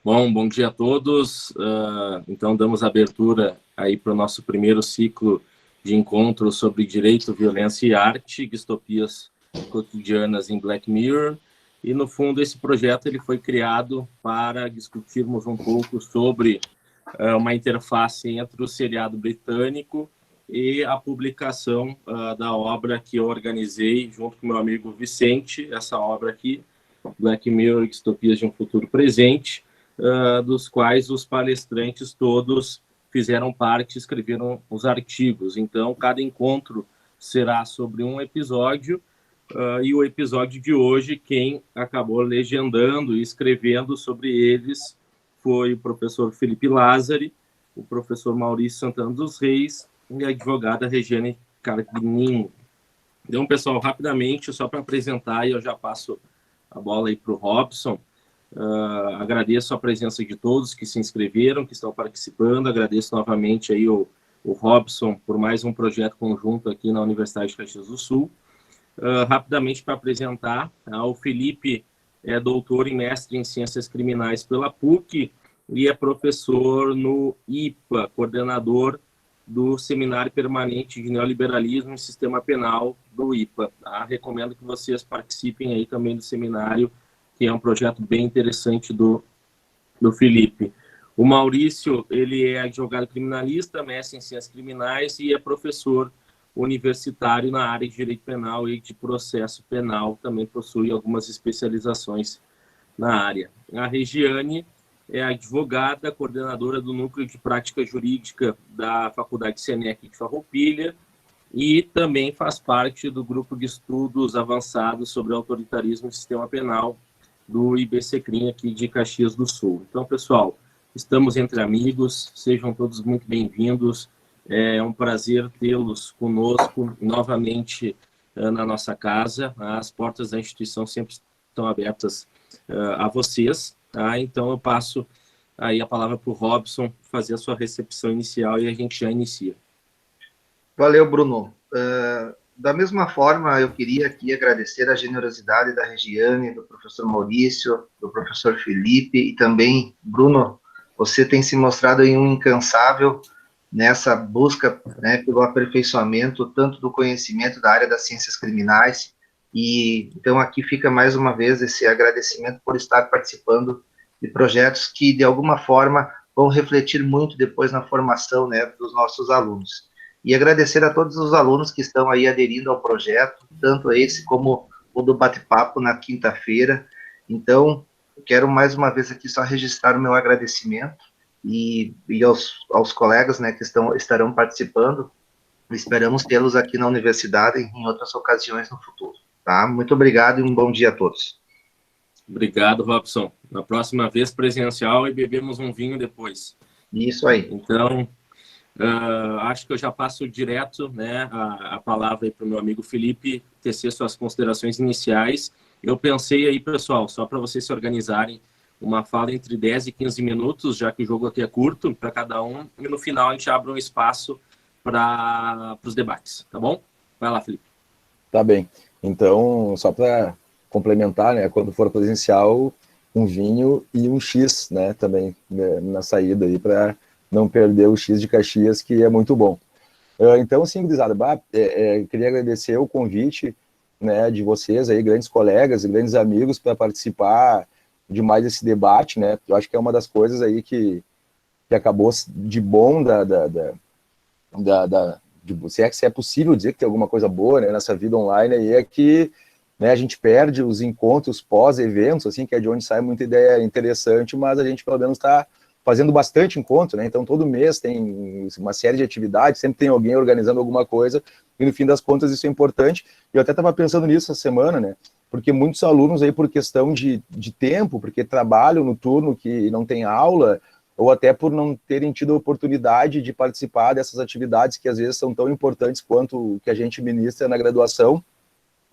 Bom dia a todos. Então, damos abertura aí para o nosso primeiro ciclo de encontros sobre direito, violência e arte, distopias cotidianas em Black Mirror. E, no fundo, esse projeto ele foi criado para discutirmos um pouco sobre uma interface entre o seriado britânico e a publicação da obra que eu organizei junto com meu amigo Vicente, essa obra aqui, Black Mirror, Distopias de um Futuro Presente, dos quais os palestrantes todos fizeram parte, escreveram os artigos. Então, cada encontro será sobre um episódio, e o episódio de hoje, quem acabou legendando e escrevendo sobre eles foi o professor Felipe Lázari, o professor Maurício Santana dos Reis e a advogada Regiane Carguinin. Então, pessoal, rapidamente, só para apresentar, e eu já passo a bola aí para o Robson. Agradeço a presença de todos que se inscreveram, que estão participando. Agradeço novamente aí o Robson por mais um projeto conjunto aqui na Universidade de Caxias do Sul. Rapidamente para apresentar, o Felipe é doutor e mestre em Ciências Criminais pela PUC e é professor no IPA, coordenador do Seminário Permanente de Neoliberalismo e Sistema Penal do IPA. Recomendo que vocês participem aí também do seminário, que é um projeto bem interessante do Felipe. O Maurício, ele é advogado criminalista, mestre em Ciências Criminais e é professor universitário na área de Direito Penal e de Processo Penal, também possui algumas especializações na área. A Regiane é advogada, coordenadora do Núcleo de Prática Jurídica da Faculdade Senec de Farroupilha e também faz parte do grupo de estudos avançados sobre autoritarismo e sistema penal do IBCCRIM aqui de Caxias do Sul. Então, pessoal, estamos entre amigos, sejam todos muito bem-vindos. É um prazer tê-los conosco novamente na nossa casa. As portas da instituição sempre estão abertas a vocês. Então, eu passo aí a palavra para o Robson fazer a sua recepção inicial e a gente já inicia. Valeu, Bruno. Da mesma forma, eu queria aqui agradecer a generosidade da Regiane, do professor Maurício, do professor Felipe e também, Bruno, você tem se mostrado aí um incansável nessa busca, né, pelo aperfeiçoamento tanto do conhecimento da área das ciências criminais, e então aqui fica mais uma vez esse agradecimento por estar participando de projetos que de alguma forma vão refletir muito depois na formação, né, dos nossos alunos. E agradecer a todos os alunos que estão aí aderindo ao projeto, tanto esse como o do bate-papo na quinta-feira. Então, quero mais uma vez aqui só registrar o meu agradecimento e aos colegas, né, que estarão participando. Esperamos tê-los aqui na universidade em outras ocasiões no futuro. Tá? Muito obrigado e um bom dia a todos. Obrigado, Robson. Na próxima vez presencial e bebemos um vinho depois. Isso aí. Então, acho que eu já passo direto, né, a palavra para o meu amigo Felipe tecer suas considerações iniciais. Eu pensei aí, pessoal, só para vocês se organizarem, uma fala entre 10 e 15 minutos, já que o jogo aqui é curto, para cada um, e no final a gente abre um espaço para os debates, tá bom? Vai lá, Felipe. Tá bem. Então, só para complementar, né, quando for presencial, um vinho e um X, né, também, né, na saída aí, para não perder o X de Caxias, que é muito bom. Então, sim, gurizada, queria agradecer o convite, né, de vocês aí, grandes colegas e grandes amigos, para participar de mais desse debate, né. Eu acho que é uma das coisas aí que acabou de bom se é possível dizer que tem alguma coisa boa, né, nessa vida online aí, é que, né, a gente perde os encontros pós-eventos, assim, que é de onde sai muita ideia interessante, mas a gente pelo menos está fazendo bastante encontro, né, então todo mês tem uma série de atividades, sempre tem alguém organizando alguma coisa, e no fim das contas isso é importante. Eu até estava pensando nisso essa semana, né, porque muitos alunos aí por questão de tempo, porque trabalham no turno que não tem aula, ou até por não terem tido a oportunidade de participar dessas atividades que às vezes são tão importantes quanto o que a gente ministra na graduação.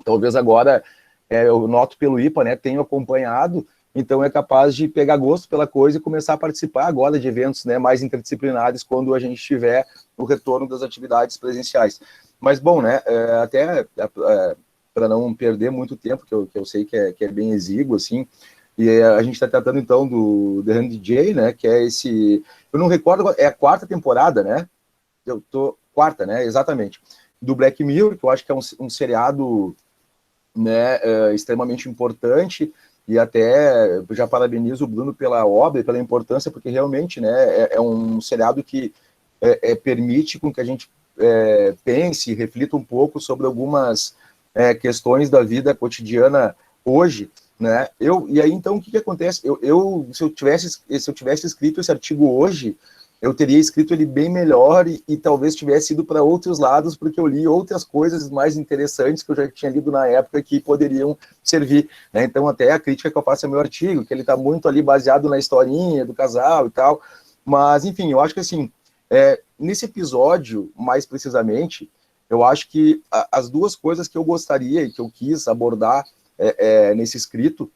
Talvez agora, eu noto pelo IPA, né, tenho acompanhado, então é capaz de pegar gosto pela coisa e começar a participar agora de eventos, né, mais interdisciplinares quando a gente tiver o retorno das atividades presenciais. Mas, bom, né, até para não perder muito tempo, que eu sei que é bem exíguo, assim, E a gente está tratando, então, do The Hand J, né, que é esse... Eu não recordo, é a 4ª temporada, né? Quarta, né? Exatamente. Do Black Mirror, que eu acho que é um seriado, né, extremamente importante, e até já parabenizo o Bruno pela obra e pela importância, porque realmente, né, é um seriado que permite com que a gente pense, reflita um pouco sobre algumas questões da vida cotidiana hoje, né? E aí, então, o que acontece? Se eu tivesse escrito esse artigo hoje, eu teria escrito ele bem melhor e talvez tivesse ido para outros lados, porque eu li outras coisas mais interessantes que eu já tinha lido na época que poderiam servir, né? Então, até a crítica que eu faço ao meu artigo, que ele está muito ali baseado na historinha do casal e tal, mas, enfim, eu acho que, assim, nesse episódio, mais precisamente, eu acho que as duas coisas que eu gostaria e que eu quis abordar nesse escrito,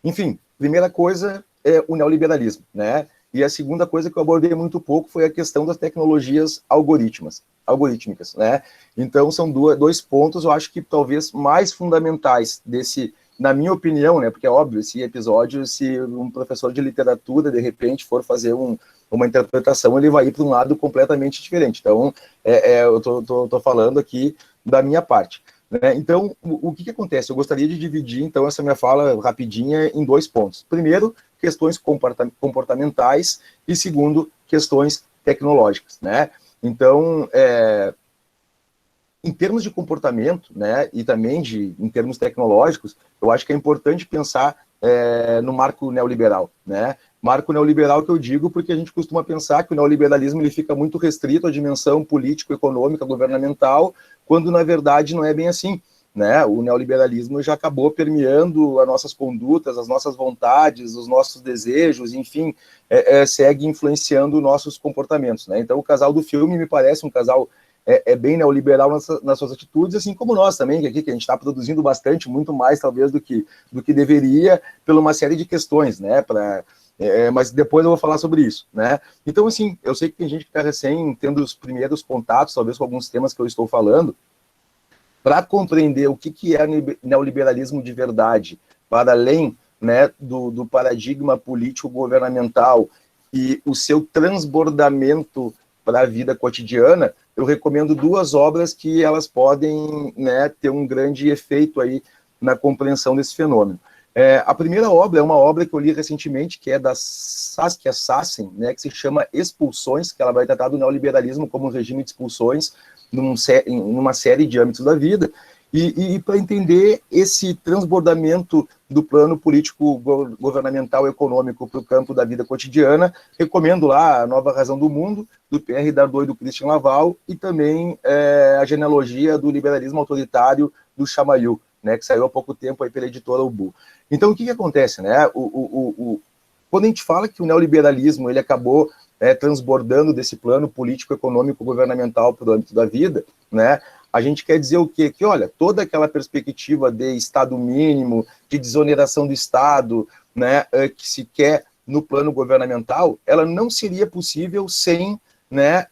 enfim, primeira coisa é o neoliberalismo, né? E a segunda coisa que eu abordei muito pouco foi a questão das tecnologias algorítmicas, né? Então, são dois pontos, eu acho que talvez mais fundamentais desse, na minha opinião, né? Porque é óbvio, esse episódio, se um professor de literatura, de repente, for fazer uma interpretação, ele vai ir para um lado completamente diferente. Então, eu tô falando aqui da minha parte, né? Então, o que acontece? Eu gostaria de dividir, então, essa minha fala rapidinha em 2 pontos. Primeiro, questões comportamentais e, segundo, questões tecnológicas, né? Então, em termos de comportamento, né, e também em termos tecnológicos, eu acho que é importante pensar no marco neoliberal, né? Marco neoliberal que eu digo porque a gente costuma pensar que o neoliberalismo ele fica muito restrito à dimensão político-econômica, governamental, quando na verdade não é bem assim, né? O neoliberalismo já acabou permeando as nossas condutas, as nossas vontades, os nossos desejos, enfim, segue influenciando nossos comportamentos, né? Então o casal do filme me parece um casal bem neoliberal nas suas atitudes, assim como nós também, que a gente está produzindo bastante, muito mais talvez do que deveria, por uma série de questões, né? Mas depois eu vou falar sobre isso, né? Então, assim, eu sei que tem gente que está recém tendo os primeiros contatos, talvez com alguns temas que eu estou falando, para compreender o que é neoliberalismo de verdade, para além, né, do paradigma político-governamental e o seu transbordamento para a vida cotidiana, eu recomendo 2 obras que elas podem, né, ter um grande efeito aí na compreensão desse fenômeno. A primeira obra é uma obra que eu li recentemente, que é da Saskia Sassen, né, que se chama Expulsões, que ela vai tratar do neoliberalismo como um regime de expulsões numa série de âmbitos da vida, e para entender esse transbordamento do plano político, governamental, econômico para o campo da vida cotidiana, recomendo lá A Nova Razão do Mundo, do Pierre Dardot e do Christian Laval, e também a genealogia do liberalismo autoritário do Chamayou, né, que saiu há pouco tempo aí pela editora Ubu. Então, o que acontece, né? Quando a gente fala que o neoliberalismo ele acabou transbordando desse plano político, econômico, governamental para o âmbito da vida, né? A gente quer dizer o quê? Que, olha, toda aquela perspectiva de Estado mínimo, de desoneração do Estado, né, que se quer no plano governamental, ela não seria possível sem, né,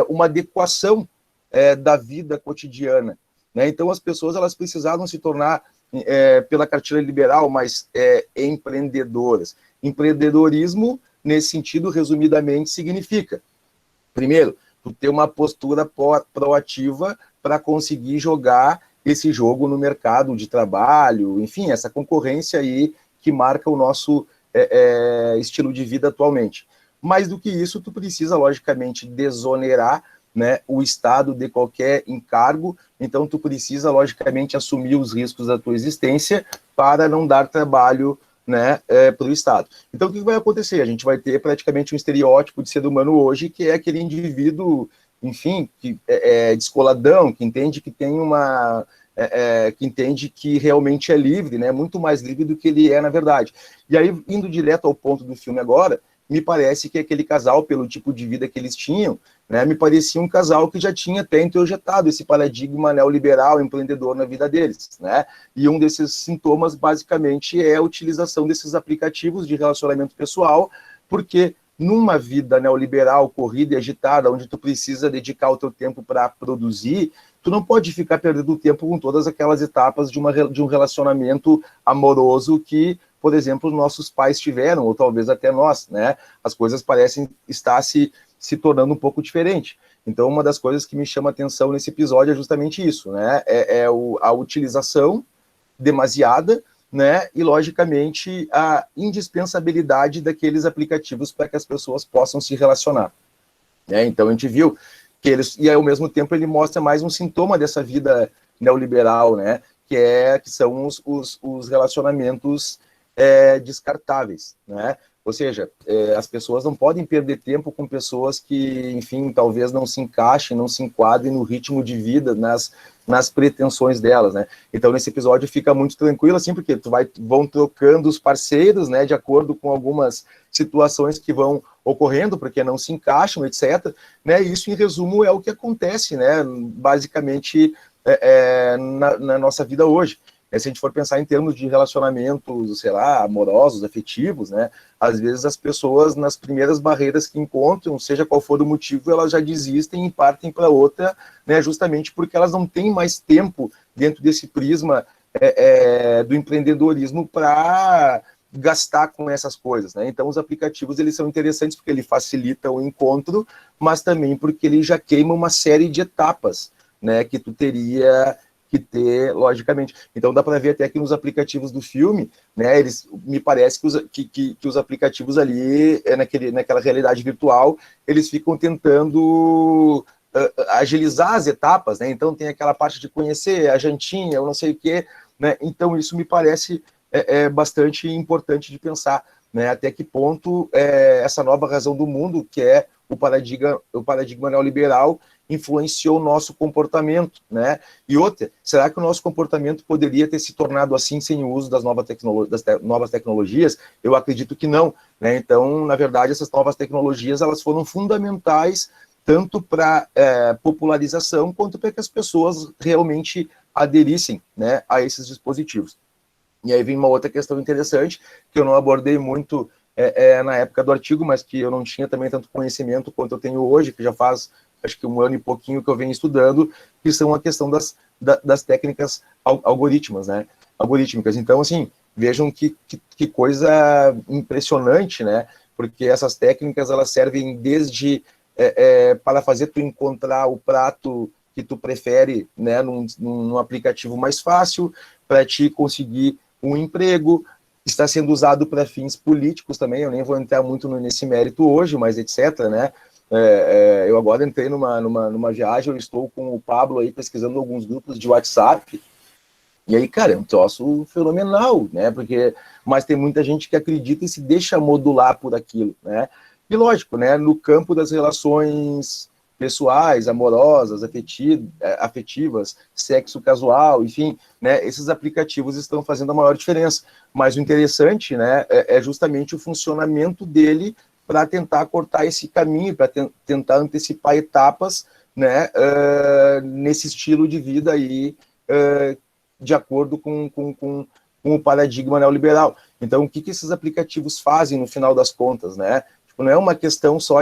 uma adequação da vida cotidiana, né? Então, as pessoas elas precisavam se tornar, pela cartilha liberal, mais empreendedoras. Empreendedorismo, nesse sentido, resumidamente, significa, primeiro, tu ter uma postura proativa para conseguir jogar esse jogo no mercado de trabalho, enfim, essa concorrência aí que marca o nosso estilo de vida atualmente. Mais do que isso, tu precisa, logicamente, desonerar, né, o Estado de qualquer encargo, então tu precisa, logicamente, assumir os riscos da tua existência para não dar trabalho, né, para o Estado. Então, o que vai acontecer? A gente vai ter praticamente um estereótipo de ser humano hoje, que é aquele indivíduo, enfim, que é descoladão, que entende que tem que entende que realmente é livre, né, muito mais livre do que ele é na verdade. E aí, indo direto ao ponto do filme agora, me parece que aquele casal, pelo tipo de vida que eles tinham, né, me parecia um casal que já tinha até introjetado esse paradigma neoliberal, empreendedor na vida deles, né? E um desses sintomas, basicamente, é a utilização desses aplicativos de relacionamento pessoal, porque numa vida neoliberal, corrida e agitada, onde tu precisa dedicar o teu tempo para produzir, tu não pode ficar perdendo tempo com todas aquelas etapas de um relacionamento amoroso que, por exemplo, nossos pais tiveram, ou talvez até nós, né? As coisas parecem estar se tornando um pouco diferente. Então, uma das coisas que me chama a atenção nesse episódio é justamente isso, né? A utilização demasiada, né? E, logicamente, a indispensabilidade daqueles aplicativos para que as pessoas possam se relacionar. Né? Então, a gente viu que eles... E, ao mesmo tempo, ele mostra mais um sintoma dessa vida neoliberal, né? Que são os relacionamentos descartáveis, né? Ou seja, as pessoas não podem perder tempo com pessoas que, enfim, talvez não se encaixem, não se enquadrem no ritmo de vida, nas pretensões delas, né? Então, nesse episódio fica muito tranquilo, assim, porque vão trocando os parceiros, né, de acordo com algumas situações que vão ocorrendo, porque não se encaixam, etc. Né? E isso, em resumo, é o que acontece, né, basicamente, na nossa vida hoje. Se a gente for pensar em termos de relacionamentos, sei lá, amorosos, afetivos, né? Às vezes as pessoas, nas primeiras barreiras que encontram, seja qual for o motivo, elas já desistem e partem para outra, né? Justamente porque elas não têm mais tempo dentro desse prisma do empreendedorismo para gastar com essas coisas, né? Então, os aplicativos, eles são interessantes porque ele facilita o encontro, mas também porque ele já queima uma série de etapas, né? Que tu teria que ter, logicamente. Então, dá para ver até que nos aplicativos do filme, né, me parece que os aplicativos ali, naquela realidade virtual, eles ficam tentando agilizar as etapas, né? Então, tem aquela parte de conhecer a jantinha, eu não sei o quê, né? Então, isso me parece bastante importante de pensar, né? Até que ponto essa nova razão do mundo, que é o paradigma neoliberal, influenciou o nosso comportamento, né? E outra, será que o nosso comportamento poderia ter se tornado assim sem o uso das novas tecnologias? Eu acredito que não, né? Então, na verdade, essas novas tecnologias, elas foram fundamentais tanto para popularização quanto para que as pessoas realmente aderissem, né, a esses dispositivos. E aí vem uma outra questão interessante, que eu não abordei muito na época do artigo, mas que eu não tinha também tanto conhecimento quanto eu tenho hoje, que já faz acho que 1 ano e pouquinho que eu venho estudando, que são a questão das técnicas algorítmicas, né? Então, assim, vejam que coisa impressionante, né? Porque essas técnicas, elas servem desde para fazer tu encontrar o prato que tu prefere, né, num aplicativo mais fácil, para te conseguir um emprego, está sendo usado para fins políticos também, eu nem vou entrar muito nesse mérito hoje, mas etc, né? Eu agora entrei numa viagem, eu estou com o Pablo aí pesquisando alguns grupos de WhatsApp, e aí, cara, é um troço fenomenal, né? Mas tem muita gente que acredita e se deixa modular por aquilo, né? E lógico, né? No campo das relações pessoais, amorosas, afetivas, sexo casual, enfim, né? Esses aplicativos estão fazendo a maior diferença. Mas o interessante, né? É justamente o funcionamento dele para tentar cortar esse caminho, para tentar antecipar etapas, né, nesse estilo de vida aí, de acordo com o paradigma neoliberal. Então, o que esses aplicativos fazem no final das contas, né? Tipo, não é uma questão só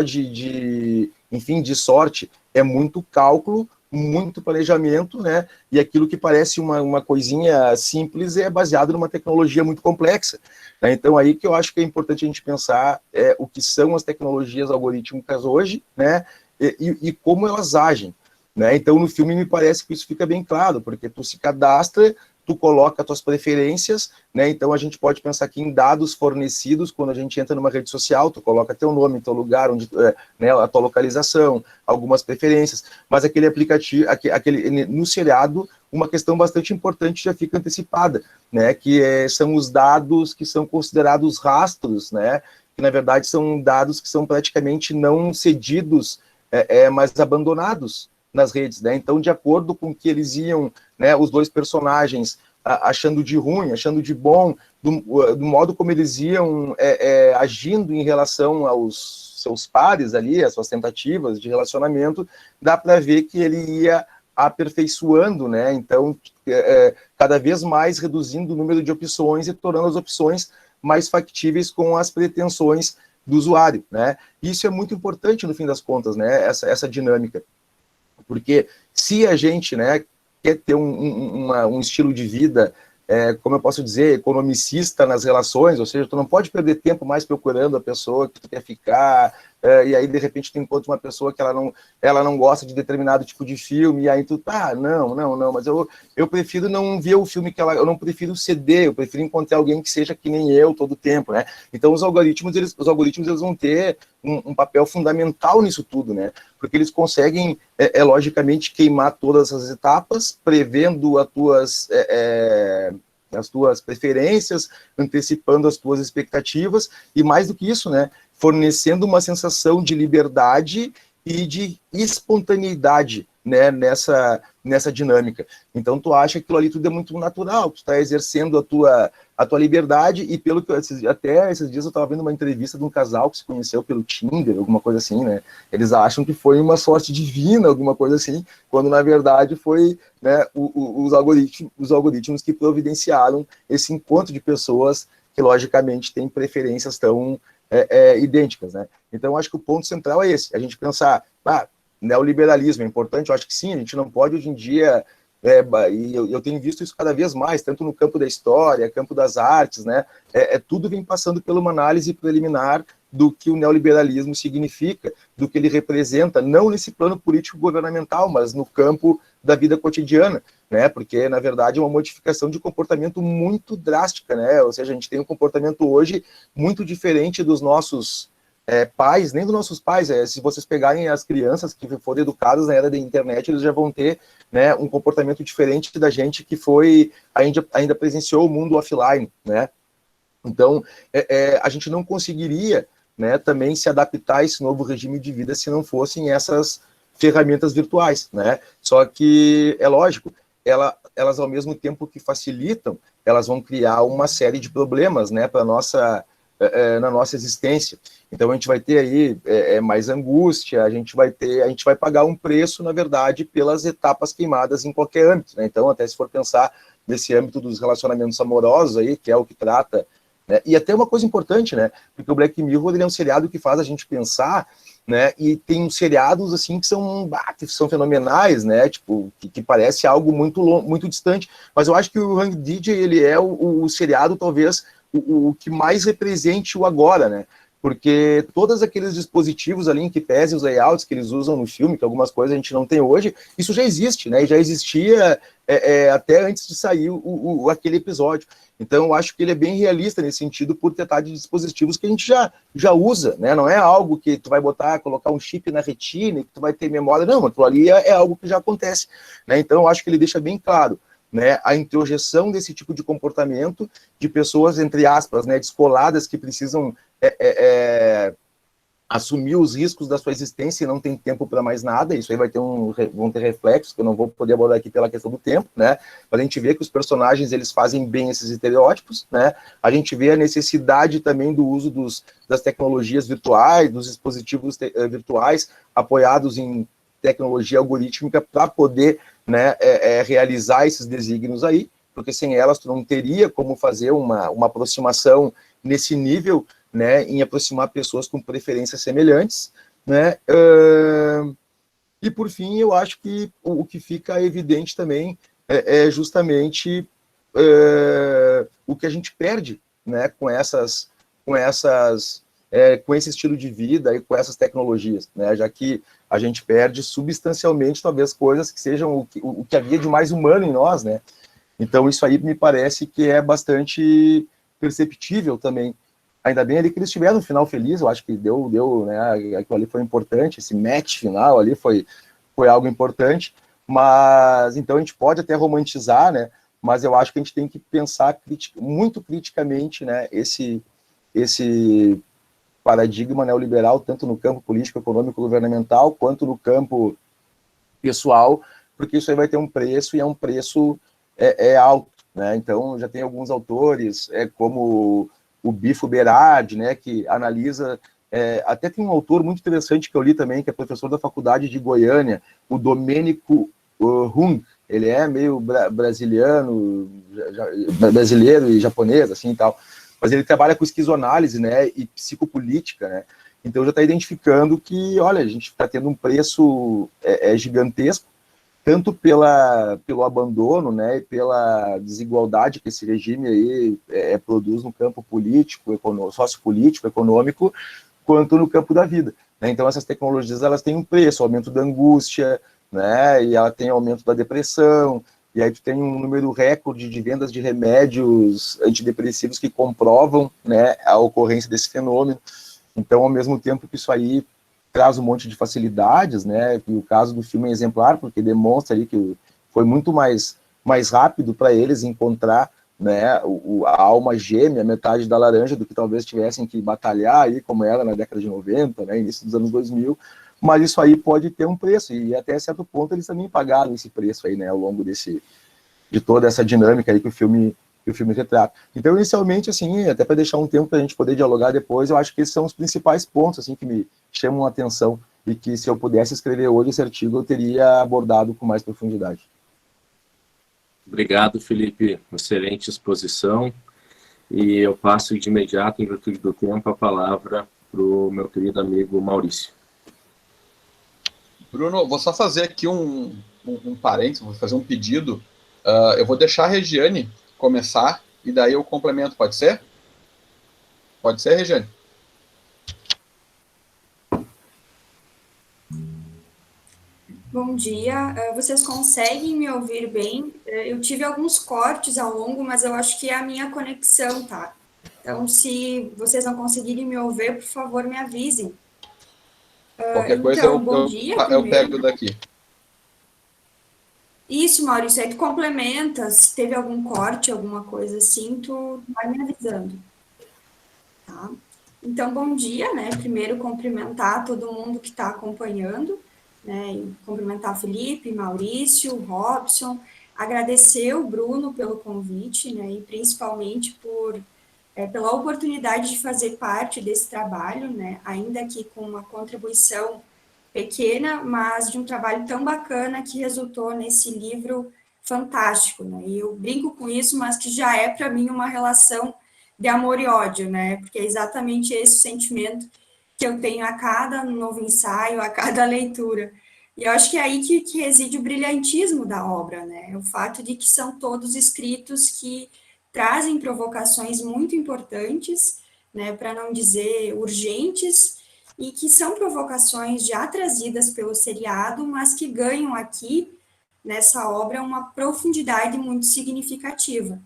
enfim, de sorte, é muito cálculo, muito planejamento, né? E aquilo que parece uma coisinha simples é baseado numa tecnologia muito complexa, né? Então, aí que eu acho que é importante a gente pensar o que são as tecnologias algorítmicas hoje, né? E como elas agem, né? Então, no filme me parece que isso fica bem claro, porque tu se cadastra, tu coloca tuas preferências, né? Então a gente pode pensar aqui em dados fornecidos quando a gente entra numa rede social, tu coloca teu nome, teu lugar, né, a tua localização, algumas preferências, mas aquele aplicativo, no seriado, uma questão bastante importante já fica antecipada, né? Que são os dados que são considerados rastros, né? Que na verdade são dados que são praticamente não cedidos, mas abandonados nas redes, né? Então, de acordo com que eles iam, né, os dois personagens achando de ruim, achando de bom, do modo como eles iam agindo em relação aos seus pares ali, as suas tentativas de relacionamento, dá para ver que ele ia aperfeiçoando, né? Então, cada vez mais reduzindo o número de opções e tornando as opções mais factíveis com as pretensões do usuário, né? Isso é muito importante no fim das contas, né? Essa dinâmica. Porque se a gente, né, quer ter um estilo de vida, como eu posso dizer, economicista nas relações, ou seja, tu não pode perder tempo mais procurando a pessoa que tu quer ficar, e aí de repente tu encontra uma pessoa que ela não gosta de determinado tipo de filme, e aí tu, não, mas eu prefiro não ver o filme eu não prefiro ceder, eu prefiro encontrar alguém que seja que nem eu todo o tempo, né? Então os algoritmos eles vão ter um papel fundamental nisso tudo, né? Porque eles conseguem, logicamente, queimar todas as etapas, prevendo as tuas preferências, antecipando as tuas expectativas, e mais do que isso, né, fornecendo uma sensação de liberdade e de espontaneidade, né, nessa dinâmica. Então, tu acha que aquilo ali tudo é muito natural, tu está exercendo a tua liberdade, e pelo que até esses dias eu estava vendo uma entrevista de um casal que se conheceu pelo Tinder, alguma coisa assim, né, eles acham que foi uma sorte divina, alguma coisa assim, quando na verdade foi, né, os algoritmos que providenciaram esse encontro de pessoas que logicamente têm preferências tão idênticas, né. Então, acho que o ponto central é esse, a gente pensar, neoliberalismo é importante, eu acho que sim, a gente não pode hoje em dia, e eu tenho visto isso cada vez mais, tanto no campo da história, campo das artes, né, tudo vem passando por uma análise preliminar do que o neoliberalismo significa, do que ele representa, não nesse plano político governamental, mas no campo da vida cotidiana, né, porque, na verdade, é uma modificação de comportamento muito drástica, né, ou seja, a gente tem um comportamento hoje muito diferente dos nossos pais, nem dos nossos pais, se vocês pegarem as crianças que foram educadas na era da internet, eles já vão ter, né, um comportamento diferente da gente que ainda presenciou o mundo offline, né, então a gente não conseguiria, né, também se adaptar a esse novo regime de vida se não fossem essas ferramentas virtuais, né, só que é lógico, elas ao mesmo tempo que facilitam, elas vão criar uma série de problemas, né, para na nossa existência. Então a gente vai ter aí mais angústia, a gente vai pagar um preço, na verdade, pelas etapas queimadas em qualquer âmbito, né? Então, até se for pensar nesse âmbito dos relacionamentos amorosos aí, que é o que trata, né? E até uma coisa importante, né? Porque o Black Mirror, ele é um seriado que faz a gente pensar, né? E tem uns seriados assim que são fenomenais, né? Tipo, que parece algo muito distante, mas eu acho que o Hang DJ, ele é o seriado talvez o que mais represente o agora, né? Porque todos aqueles dispositivos ali em que pese os layouts que eles usam no filme, que algumas coisas a gente não tem hoje, isso já existe, né? E já existia até antes de sair aquele episódio. Então, eu acho que ele é bem realista nesse sentido, por tratar de dispositivos que a gente já usa, né? Não é algo que tu vai colocar um chip na retina e que tu vai ter memória, não, aquilo ali é algo que já acontece, né? Então, eu acho que ele deixa bem claro, né, a introjeção desse tipo de comportamento de pessoas, entre aspas, né, descoladas, que precisam assumir os riscos da sua existência e não tem tempo para mais nada. Isso aí vão ter reflexos que eu não vou poder abordar aqui pela questão do tempo, né? Mas a gente vê que os personagens, eles fazem bem esses estereótipos, né? A gente vê a necessidade também do uso das tecnologias virtuais, dos dispositivos virtuais apoiados em tecnologia algorítmica para poder, né, realizar esses desígnios aí, porque sem elas tu não teria como fazer uma aproximação nesse nível, né, em aproximar pessoas com preferências semelhantes, né, e por fim eu acho que o que fica evidente também é justamente o que a gente perde, né, com esse estilo de vida e com essas tecnologias, né, já que a gente perde substancialmente, talvez, coisas que sejam o que havia de mais humano em nós, né? Então, isso aí me parece que é bastante perceptível também. Ainda bem ali que eles tiveram um final feliz, eu acho que deu, né? Aquilo ali foi importante, esse match final ali foi algo importante, mas, então, a gente pode até romantizar, né? Mas eu acho que a gente tem que pensar muito criticamente, né? Esse paradigma neoliberal, tanto no campo político, econômico, governamental, quanto no campo pessoal, porque isso aí vai ter um preço, e é um preço alto, né? Então, já tem alguns autores, como o Bifo Berardi, né, que analisa, até tem um autor muito interessante que eu li também, que é professor da Faculdade de Goiânia, o Domênico Hung, ele é meio brasileiro e japonês, assim, e tal, mas ele trabalha com esquizoanálise, né, e psicopolítica, né, Então já está identificando que, olha, a gente está tendo um preço gigantesco, tanto pelo abandono, né, e pela desigualdade que esse regime aí produz no campo político, sociopolítico, econômico, quanto no campo da vida. Né? Então essas tecnologias elas têm um preço, aumento da angústia, né, e ela tem aumento da depressão, e aí tu tem um número recorde de vendas de remédios antidepressivos que comprovam, né, a ocorrência desse fenômeno. Então, ao mesmo tempo que isso aí traz um monte de facilidades, né? E o caso do filme é exemplar, porque demonstra ali que foi muito mais rápido para eles encontrar, né, a alma gêmea, metade da laranja, do que talvez tivessem que batalhar aí, como era na década de 90, né, início dos anos 2000, mas isso aí pode ter um preço, e até certo ponto eles também pagaram esse preço aí, né, ao longo de toda essa dinâmica aí que o filme retrata. Então, inicialmente, assim, até para deixar um tempo para a gente poder dialogar depois, eu acho que esses são os principais pontos, assim, que me chamam a atenção e que, se eu pudesse escrever hoje esse artigo, eu teria abordado com mais profundidade. Obrigado, Felipe. Excelente exposição. E eu passo de imediato, em virtude do tempo, a palavra para o meu querido amigo Maurício. Bruno, vou só fazer aqui um parênteses, vou fazer um pedido. Eu vou deixar a Regiane começar e daí eu complemento, pode ser? Pode ser, Regiane? Bom dia, vocês conseguem me ouvir bem? Eu tive alguns cortes ao longo, mas eu acho que é a minha conexão, tá? Então, se vocês não conseguirem me ouvir, por favor, me avisem. Qualquer coisa bom dia, eu pego daqui. Isso, Maurício, aí tu complementa, se teve algum corte, alguma coisa assim, tu vai me avisando. Tá? Então, bom dia, né? Primeiro, cumprimentar todo mundo que está acompanhando, né? E cumprimentar Felipe, Maurício, Robson, agradecer o Bruno pelo convite, né? E principalmente pela oportunidade de fazer parte desse trabalho, né? Ainda que com uma contribuição pequena, mas de um trabalho tão bacana que resultou nesse livro fantástico, né? E eu brinco com isso, mas que já é para mim uma relação de amor e ódio, né? Porque é exatamente esse o sentimento que eu tenho a cada novo ensaio, a cada leitura. E eu acho que é aí que reside o brilhantismo da obra, né? O fato de que são todos escritos que trazem provocações muito importantes, né? Para não dizer urgentes, e que são provocações já trazidas pelo seriado, mas que ganham aqui, nessa obra, uma profundidade muito significativa.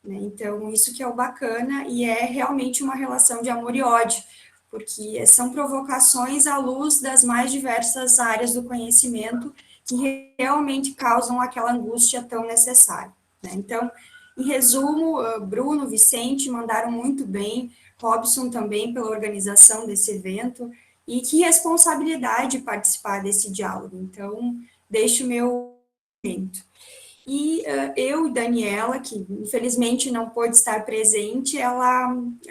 Né? Então, isso que é o bacana, e é realmente uma relação de amor e ódio, porque são provocações à luz das mais diversas áreas do conhecimento que realmente causam aquela angústia tão necessária. Né? Então, em resumo, Bruno, Vicente mandaram muito bem, Robson também pela organização desse evento, e que responsabilidade participar desse diálogo. Então, deixo o meu momento. E eu e Daniela, que infelizmente não pôde estar presente,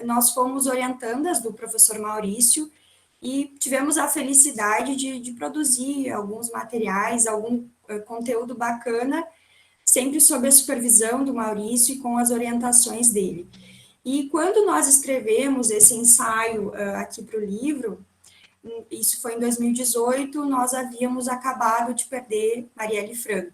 nós fomos orientandas do professor Maurício e tivemos a felicidade de produzir alguns materiais, algum conteúdo bacana, sempre sob a supervisão do Maurício e com as orientações dele. E quando nós escrevemos esse ensaio aqui para o livro, isso foi em 2018, nós havíamos acabado de perder Marielle Franco.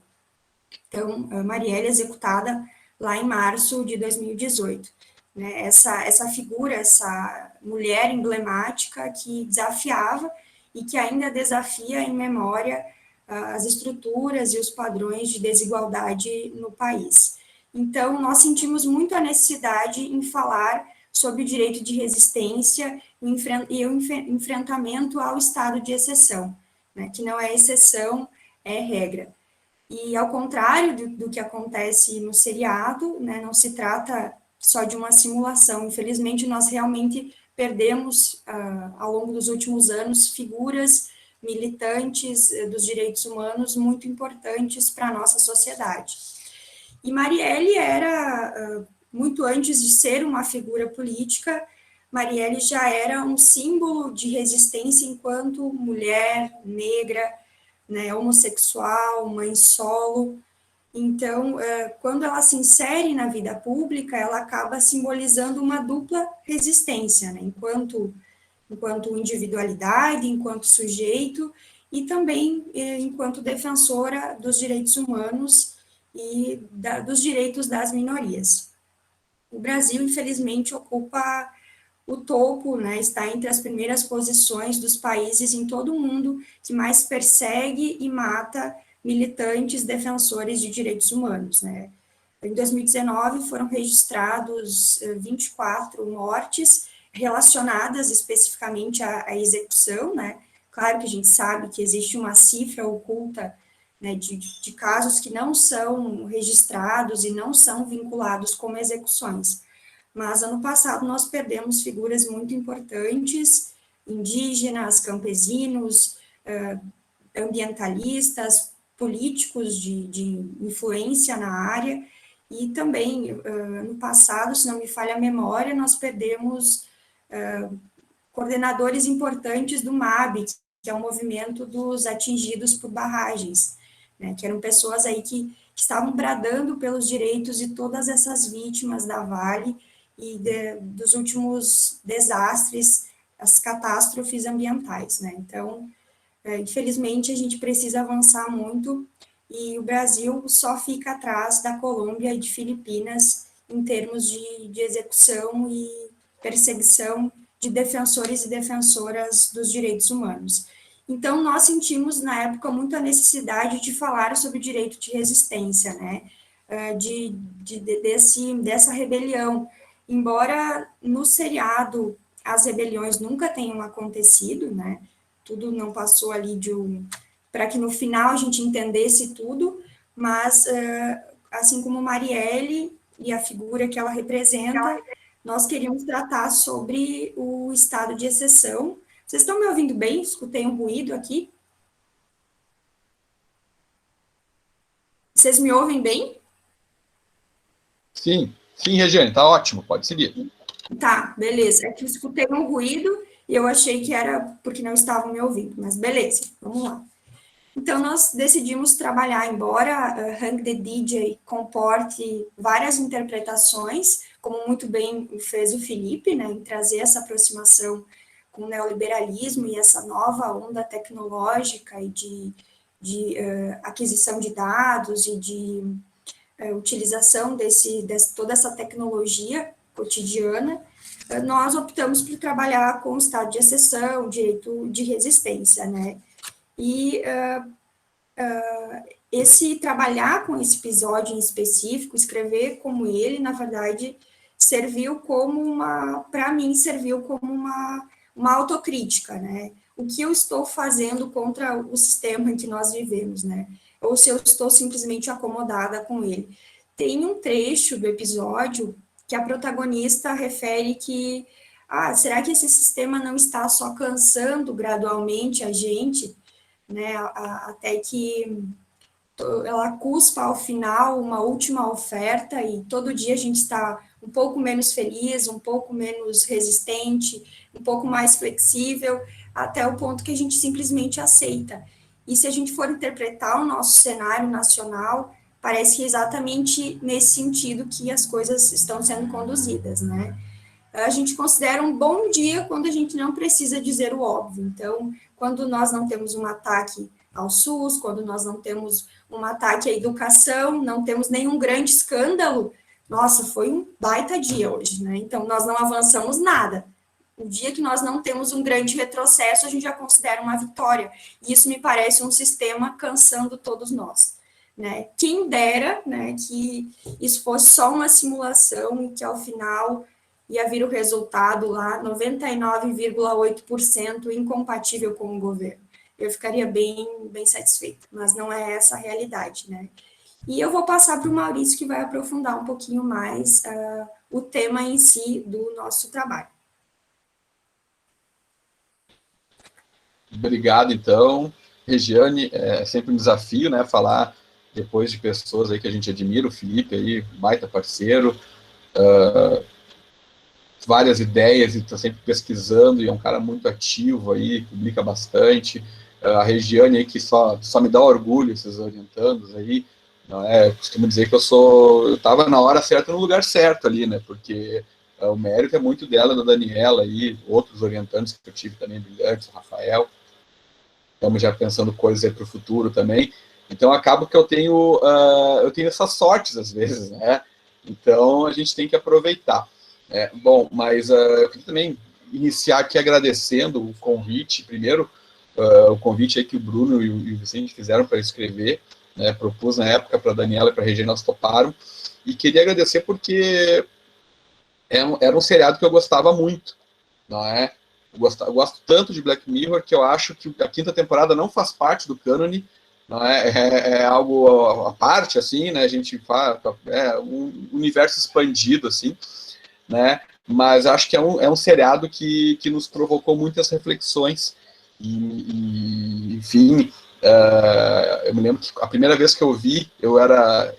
Então, a Marielle executada lá em março de 2018. Né? Essa figura, essa mulher emblemática que desafiava e que ainda desafia em memória as estruturas e os padrões de desigualdade no país. Então, nós sentimos muito a necessidade em falar sobre o direito de resistência e o enfrentamento ao estado de exceção, né? Que não é exceção, é regra. E ao contrário do que acontece no seriado, né, não se trata só de uma simulação. Infelizmente, nós realmente perdemos, ao longo dos últimos anos, figuras militantes dos direitos humanos muito importantes para a nossa sociedade. E Marielle era, muito antes de ser uma figura política, Marielle já era um símbolo de resistência enquanto mulher negra, né, homossexual, mãe solo. Então, quando ela se insere na vida pública, ela acaba simbolizando uma dupla resistência, né? Enquanto enquanto individualidade, enquanto sujeito, e também enquanto defensora dos direitos humanos e dos direitos das minorias. O Brasil, infelizmente, ocupa o topo, né, está entre as primeiras posições dos países em todo o mundo que mais persegue e mata militantes defensores de direitos humanos, né. Em 2019, foram registrados 24 mortes relacionadas especificamente à execução, né. Claro que a gente sabe que existe uma cifra oculta, né, de casos que não são registrados e não são vinculados como execuções. Mas, ano passado, nós perdemos figuras muito importantes, indígenas, campesinos, ambientalistas, políticos de influência na área, e também, ano passado, se não me falha a memória, nós perdemos coordenadores importantes do MAB, que é o movimento dos atingidos por barragens, né, que eram pessoas aí que estavam bradando pelos direitos de todas essas vítimas da Vale e dos últimos desastres, as catástrofes ambientais, né. Então, infelizmente, a gente precisa avançar muito, e o Brasil só fica atrás da Colômbia e de Filipinas em termos de execução e perseguição de defensores e defensoras dos direitos humanos. Então, nós sentimos, na época, muito a necessidade de falar sobre o direito de resistência, né, dessa rebelião. Embora no seriado as rebeliões nunca tenham acontecido, né, tudo não passou ali para que no final a gente entendesse tudo, mas, assim como Marielle e a figura que ela representa, nós queríamos tratar sobre o estado de exceção. Vocês estão me ouvindo bem? Escutei um ruído aqui. Vocês me ouvem bem? Sim, Regiane, tá ótimo, pode seguir. Tá, beleza. É que eu escutei um ruído e eu achei que era porque não estavam me ouvindo, mas beleza, vamos lá. Então, nós decidimos trabalhar, embora Hang the DJ comporte várias interpretações, como muito bem fez o Felipe, né, em trazer essa aproximação com o neoliberalismo e essa nova onda tecnológica e de aquisição de dados e de utilização toda essa tecnologia cotidiana, nós optamos por trabalhar com o estado de exceção, direito de resistência, né? E esse trabalhar com esse episódio em específico, escrever como ele, na verdade, serviu como para mim, serviu como uma autocrítica, né? O que eu estou fazendo contra o sistema em que nós vivemos, né? Ou se eu estou simplesmente acomodada com ele. Tem um trecho do episódio que a protagonista refere que, será que esse sistema não está só cansando gradualmente a gente, né, até que ela cuspa ao final uma última oferta e todo dia a gente está um pouco menos feliz, um pouco menos resistente, um pouco mais flexível, até o ponto que a gente simplesmente aceita. E se a gente for interpretar o nosso cenário nacional, parece que é exatamente nesse sentido que as coisas estão sendo conduzidas, né? A gente considera um bom dia quando a gente não precisa dizer o óbvio. Então, quando nós não temos um ataque ao SUS, quando nós não temos um ataque à educação, não temos nenhum grande escândalo, nossa, foi um baita dia hoje, né? Então, nós não avançamos nada. O dia que nós não temos um grande retrocesso, a gente já considera uma vitória. E isso me parece um sistema cansando todos nós, né? Quem dera, né, que isso fosse só uma simulação e que, ao final, ia vir o resultado lá, 99,8% incompatível com o governo. Eu ficaria bem satisfeita, mas não é essa a realidade, né? E eu vou passar para o Maurício, que vai aprofundar um pouquinho mais o tema em si do nosso trabalho. Obrigado, então. Regiane, é sempre um desafio, né, falar depois de pessoas aí que a gente admira, o Felipe aí, baita parceiro, várias ideias, e está sempre pesquisando, e é um cara muito ativo aí, publica bastante. A Regiane aí, que só me dá orgulho, esses orientandos aí, não é? Eu costumo dizer que eu estava na hora certa, no lugar certo ali, né, porque o mérito é muito dela, da Daniela e outros orientantes que eu tive também, brilhantes, o Rafael. Estamos já pensando coisas aí para o futuro também. Então, acaba que eu tenho essas sortes, às vezes, né? Então, a gente tem que aproveitar. Bom, mas eu queria também iniciar aqui agradecendo o convite, primeiro, o convite aí que o Bruno e o Vicente fizeram para escrever, né? Propus na época para a Daniela e para a Regina, elas toparam, e queria agradecer porque era um seriado que eu gostava muito, não é? Eu gosto tanto de Black Mirror que eu acho que a 5ª temporada não faz parte do cânone, não é algo à parte, assim, né? A gente faz um universo expandido, assim, né? Mas acho que é um seriado que nos provocou muitas reflexões enfim, eu me lembro que a primeira vez que eu vi, eu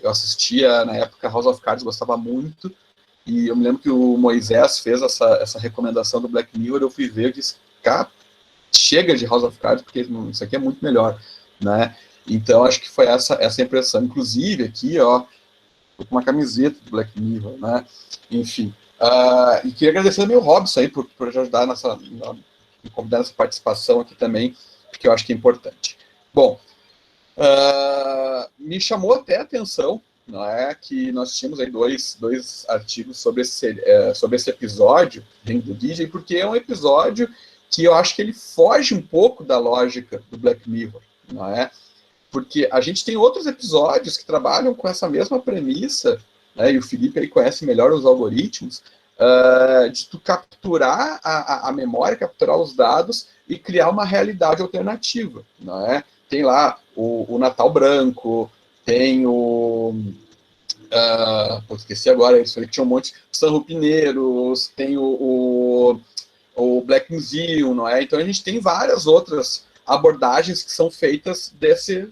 assistia na época House of Cards, gostava muito, e eu me lembro que o Moisés fez essa recomendação do Black Mirror, eu fui ver e disse, cara, chega de House of Cards, porque isso aqui é muito melhor, né? Então, acho que foi essa impressão. Inclusive, aqui, ó, tô com uma camiseta do Black Mirror, né? Enfim. E queria agradecer também o Robson aí por ajudar me convidar nessa participação aqui também, porque eu acho que é importante. Bom, me chamou até a atenção, não é, que nós tínhamos aí dois artigos sobre esse episódio dentro do DJ, porque é um episódio que eu acho que ele foge um pouco da lógica do Black Mirror, não é? Porque a gente tem outros episódios que trabalham com essa mesma premissa, né, e o Felipe aí conhece melhor os algoritmos, de tu capturar a memória, capturar os dados e criar uma realidade alternativa, não é? Tem lá o Natal Branco, tem esqueci agora, eles tinha um monte, San Rupineiros, tem o Black Museum, não é? Então a gente tem várias outras abordagens que são feitas desse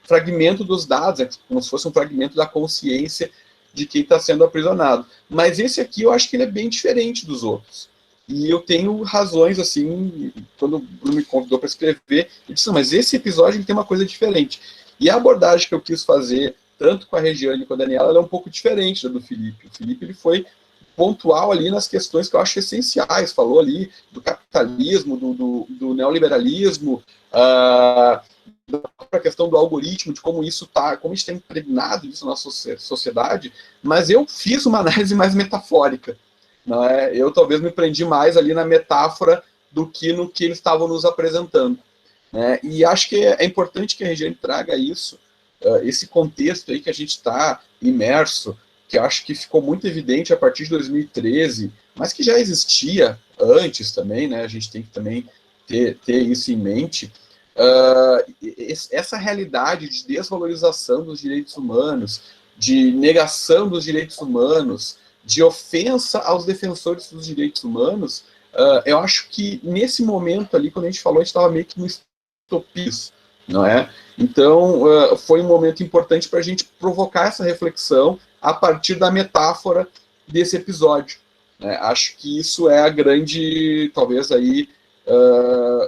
fragmento dos dados, como se fosse um fragmento da consciência de quem está sendo aprisionado. Mas esse aqui eu acho que ele é bem diferente dos outros. E eu tenho razões, assim, quando o Bruno me convidou para escrever, eu disse, não, mas esse episódio ele tem uma coisa diferente. E a abordagem que eu quis fazer, tanto com a Regiane e com a Daniela, ela é um pouco diferente da do Felipe. O Felipe ele foi pontual ali nas questões que eu acho essenciais, falou ali do capitalismo, do neoliberalismo, da questão do algoritmo, de como isso como a gente está impregnado disso na nossa sociedade, mas eu fiz uma análise mais metafórica, não é? Eu talvez me prendi mais ali na metáfora do que no que eles estavam nos apresentando, né? E acho que é importante que a Regiane traga isso, esse contexto aí que a gente está imerso, que eu acho que ficou muito evidente a partir de 2013, mas que já existia antes também, né? A gente tem que também ter isso em mente. Essa realidade de desvalorização dos direitos humanos, de negação dos direitos humanos, de ofensa aos defensores dos direitos humanos, eu acho que nesse momento ali, quando a gente falou, a gente estava meio que no estopismo, não é? Então, foi um momento importante para a gente provocar essa reflexão a partir da metáfora desse episódio, né? Acho que isso é a grande, talvez aí,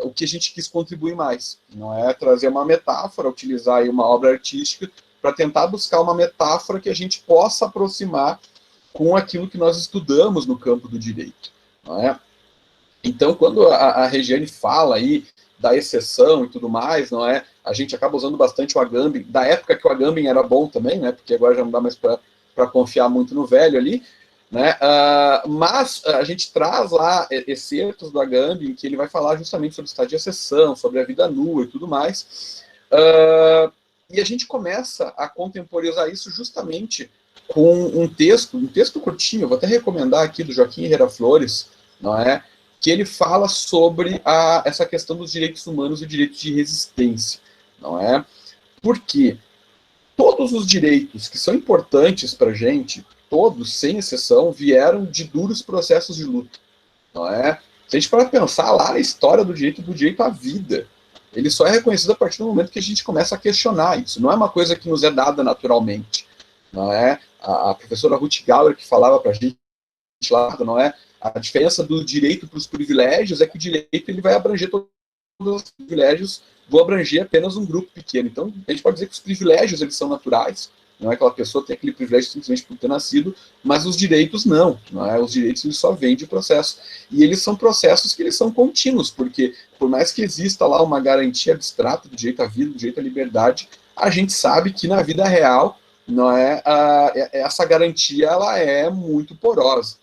o que a gente quis contribuir mais, não é trazer uma metáfora, utilizar aí uma obra artística para tentar buscar uma metáfora que a gente possa aproximar com aquilo que nós estudamos no campo do direito, não é? Então, quando a Regiane fala aí da exceção e tudo mais, não é? A gente acaba usando bastante o Agamben, da época que o Agamben era bom também, né? Porque agora já não dá mais para confiar muito no velho ali, né? Mas a gente traz lá excertos do Agamben que ele vai falar justamente sobre o estado de exceção, sobre a vida nua e tudo mais, e a gente começa a contemporizar isso justamente com um texto curtinho, eu vou até recomendar aqui, do Joaquim Herrera Flores, não é? Que ele fala sobre essa questão dos direitos humanos e o direito de resistência, não é? Porque todos os direitos que são importantes para a gente, todos, sem exceção, vieram de duros processos de luta, não é? Se a gente para pensar lá na história do direito à vida, ele só é reconhecido a partir do momento que a gente começa a questionar isso. Não é uma coisa que nos é dada naturalmente, não é? A professora Ruth Gauer, que falava para a gente lá, não é? A diferença do direito para os privilégios é que o direito ele vai abranger todos os privilégios, vão abranger apenas um grupo pequeno. Então, a gente pode dizer que os privilégios eles são naturais, não é? Aquela pessoa tem aquele privilégio simplesmente por ter nascido, mas os direitos não é? Os direitos eles só vêm de processo. E eles são processos que eles são contínuos, porque por mais que exista lá uma garantia abstrata do direito à vida, do direito à liberdade, a gente sabe que na vida real, não é? Essa garantia ela é muito porosa.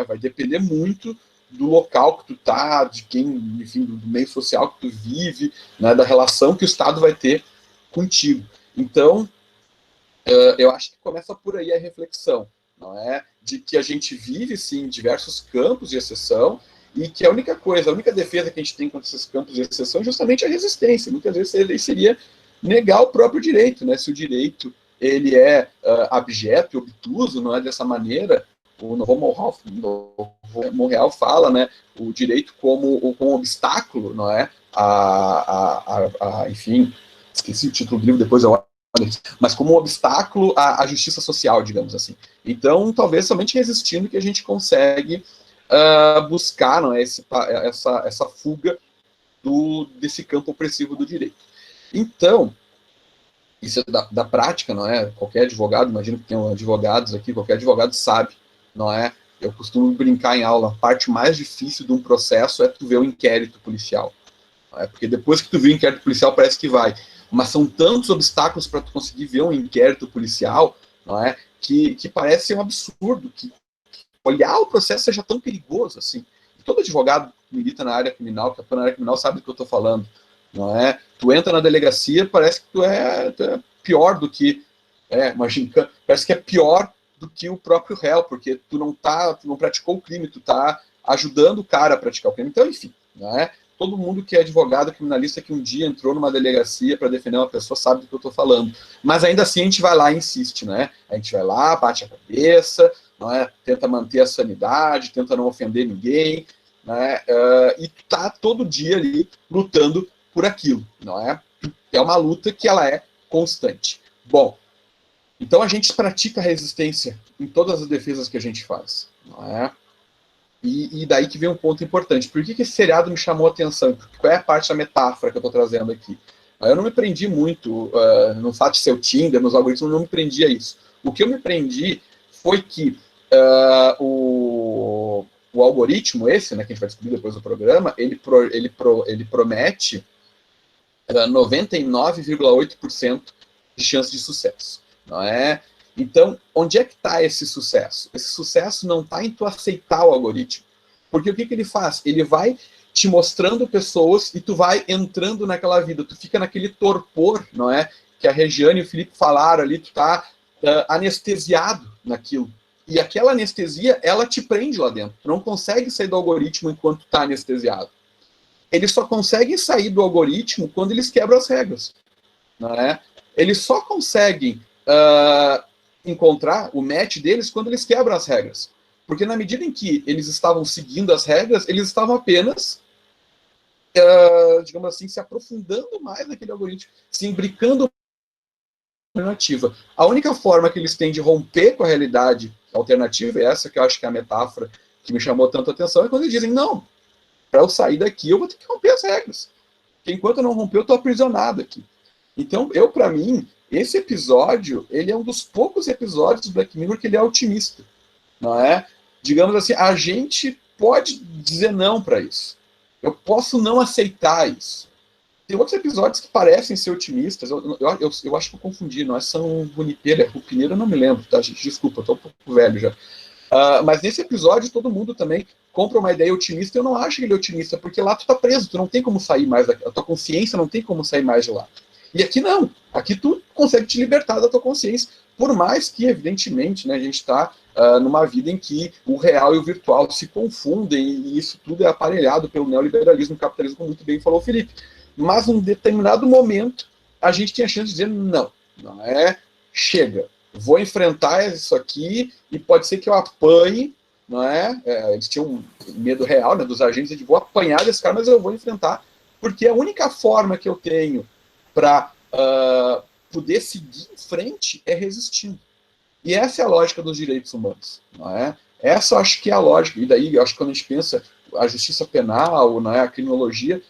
Vai depender muito do local que tu tá, de quem, enfim, do meio social que tu vive, né, da relação que o Estado vai ter contigo. Então, eu acho que começa por aí a reflexão, não é? De que a gente vive, sim, em diversos campos de exceção e que a única defesa que a gente tem contra esses campos de exceção é justamente a resistência. Muitas vezes seria negar o próprio direito, né? Se o direito ele é abjeto e obtuso, não é dessa maneira. O Novo Monreal fala, né, o direito como obstáculo, não é? Enfim, esqueci o título do livro, depois eu mas como um obstáculo à justiça social, digamos assim. Então, talvez somente resistindo que a gente consegue buscar, não é, essa fuga desse campo opressivo do direito. Então, isso é da prática, não é? Qualquer advogado, imagino que tem advogados aqui, qualquer advogado sabe, não é? Eu costumo brincar em aula, a parte mais difícil de um processo é tu ver o inquérito policial. Não é? Porque depois que tu vê o inquérito policial, parece que vai. Mas são tantos obstáculos para tu conseguir ver um inquérito policial, não é? Que parece um absurdo, que olhar o processo seja tão perigoso assim. E todo advogado que milita na área criminal, que atua na área criminal, sabe do que eu estou falando. Não é? Tu entra na delegacia, parece que tu é pior do que... imagina, parece que é pior do que o próprio réu, porque tu não praticou o crime, tu tá ajudando o cara a praticar o crime. Então, enfim, não é? Todo mundo que é advogado, criminalista, que um dia entrou numa delegacia para defender uma pessoa sabe do que eu estou falando. Mas ainda assim a gente vai lá e insiste, né? A gente vai lá, bate a cabeça, não é? Tenta manter a sanidade, tenta não ofender ninguém, né? E tu tá todo dia ali lutando por aquilo, não é? É uma luta que ela é constante. Bom, então a gente pratica resistência em todas as defesas que a gente faz, não é? E daí que vem um ponto importante. Por que esse seriado me chamou a atenção? Qual é a parte da metáfora que eu estou trazendo aqui? Eu não me prendi muito no fato de ser o Tinder, nos algoritmos, não me prendi a isso. O que eu me prendi foi que o algoritmo esse, né, que a gente vai descobrir depois do programa, ele promete 99,8% de chance de sucesso. Não é? Então, onde é que está esse sucesso? Esse sucesso não está em tu aceitar o algoritmo. Porque o que ele faz? Ele vai te mostrando pessoas e tu vai entrando naquela vida. Tu fica naquele torpor, não é? Que a Regiane e o Felipe falaram ali, tu está anestesiado naquilo. E aquela anestesia, ela te prende lá dentro. Tu não consegue sair do algoritmo enquanto tu está anestesiado. Eles só conseguem sair do algoritmo quando eles quebram as regras. Não é? Eles só conseguem encontrar o match deles quando eles quebram as regras. Porque na medida em que eles estavam seguindo as regras, eles estavam apenas, digamos assim, se aprofundando mais naquele algoritmo, se imbricando na alternativa. A única forma que eles têm de romper com a realidade alternativa, e essa que eu acho que é a metáfora que me chamou tanto a atenção, é quando eles dizem, não, para eu sair daqui eu vou ter que romper as regras. Porque enquanto eu não romper, eu estou aprisionado aqui. Então, para mim, esse episódio, ele é um dos poucos episódios do Black Mirror que ele é otimista, não é? Digamos assim, a gente pode dizer não para isso. Eu posso não aceitar isso. Tem outros episódios que parecem ser otimistas. Eu acho que eu confundi, não é São Junipero, é Rupineiro, eu não me lembro, tá, gente? Desculpa, eu tô um pouco velho já. Mas nesse episódio, todo mundo também compra uma ideia otimista. Eu não acho que ele é otimista, porque lá tu tá preso, tu não tem como sair mais, a tua consciência não tem como sair mais de lá. E aqui não, aqui tu consegue te libertar da tua consciência, por mais que, evidentemente, né, a gente está numa vida em que o real e o virtual se confundem, e isso tudo é aparelhado pelo neoliberalismo e capitalismo, como muito bem falou o Felipe. Mas, num determinado momento, a gente tem a chance de dizer, não chega, vou enfrentar isso aqui, e pode ser que eu apanhe, não é? Eles tinham um medo real, né, dos agentes, de vou apanhar desse cara, mas eu vou enfrentar, porque a única forma que eu tenho para poder seguir em frente é resistindo. E essa é a lógica dos direitos humanos, não é? Essa eu acho que é a lógica, e daí eu acho que quando a gente pensa a justiça penal, não é, a criminologia,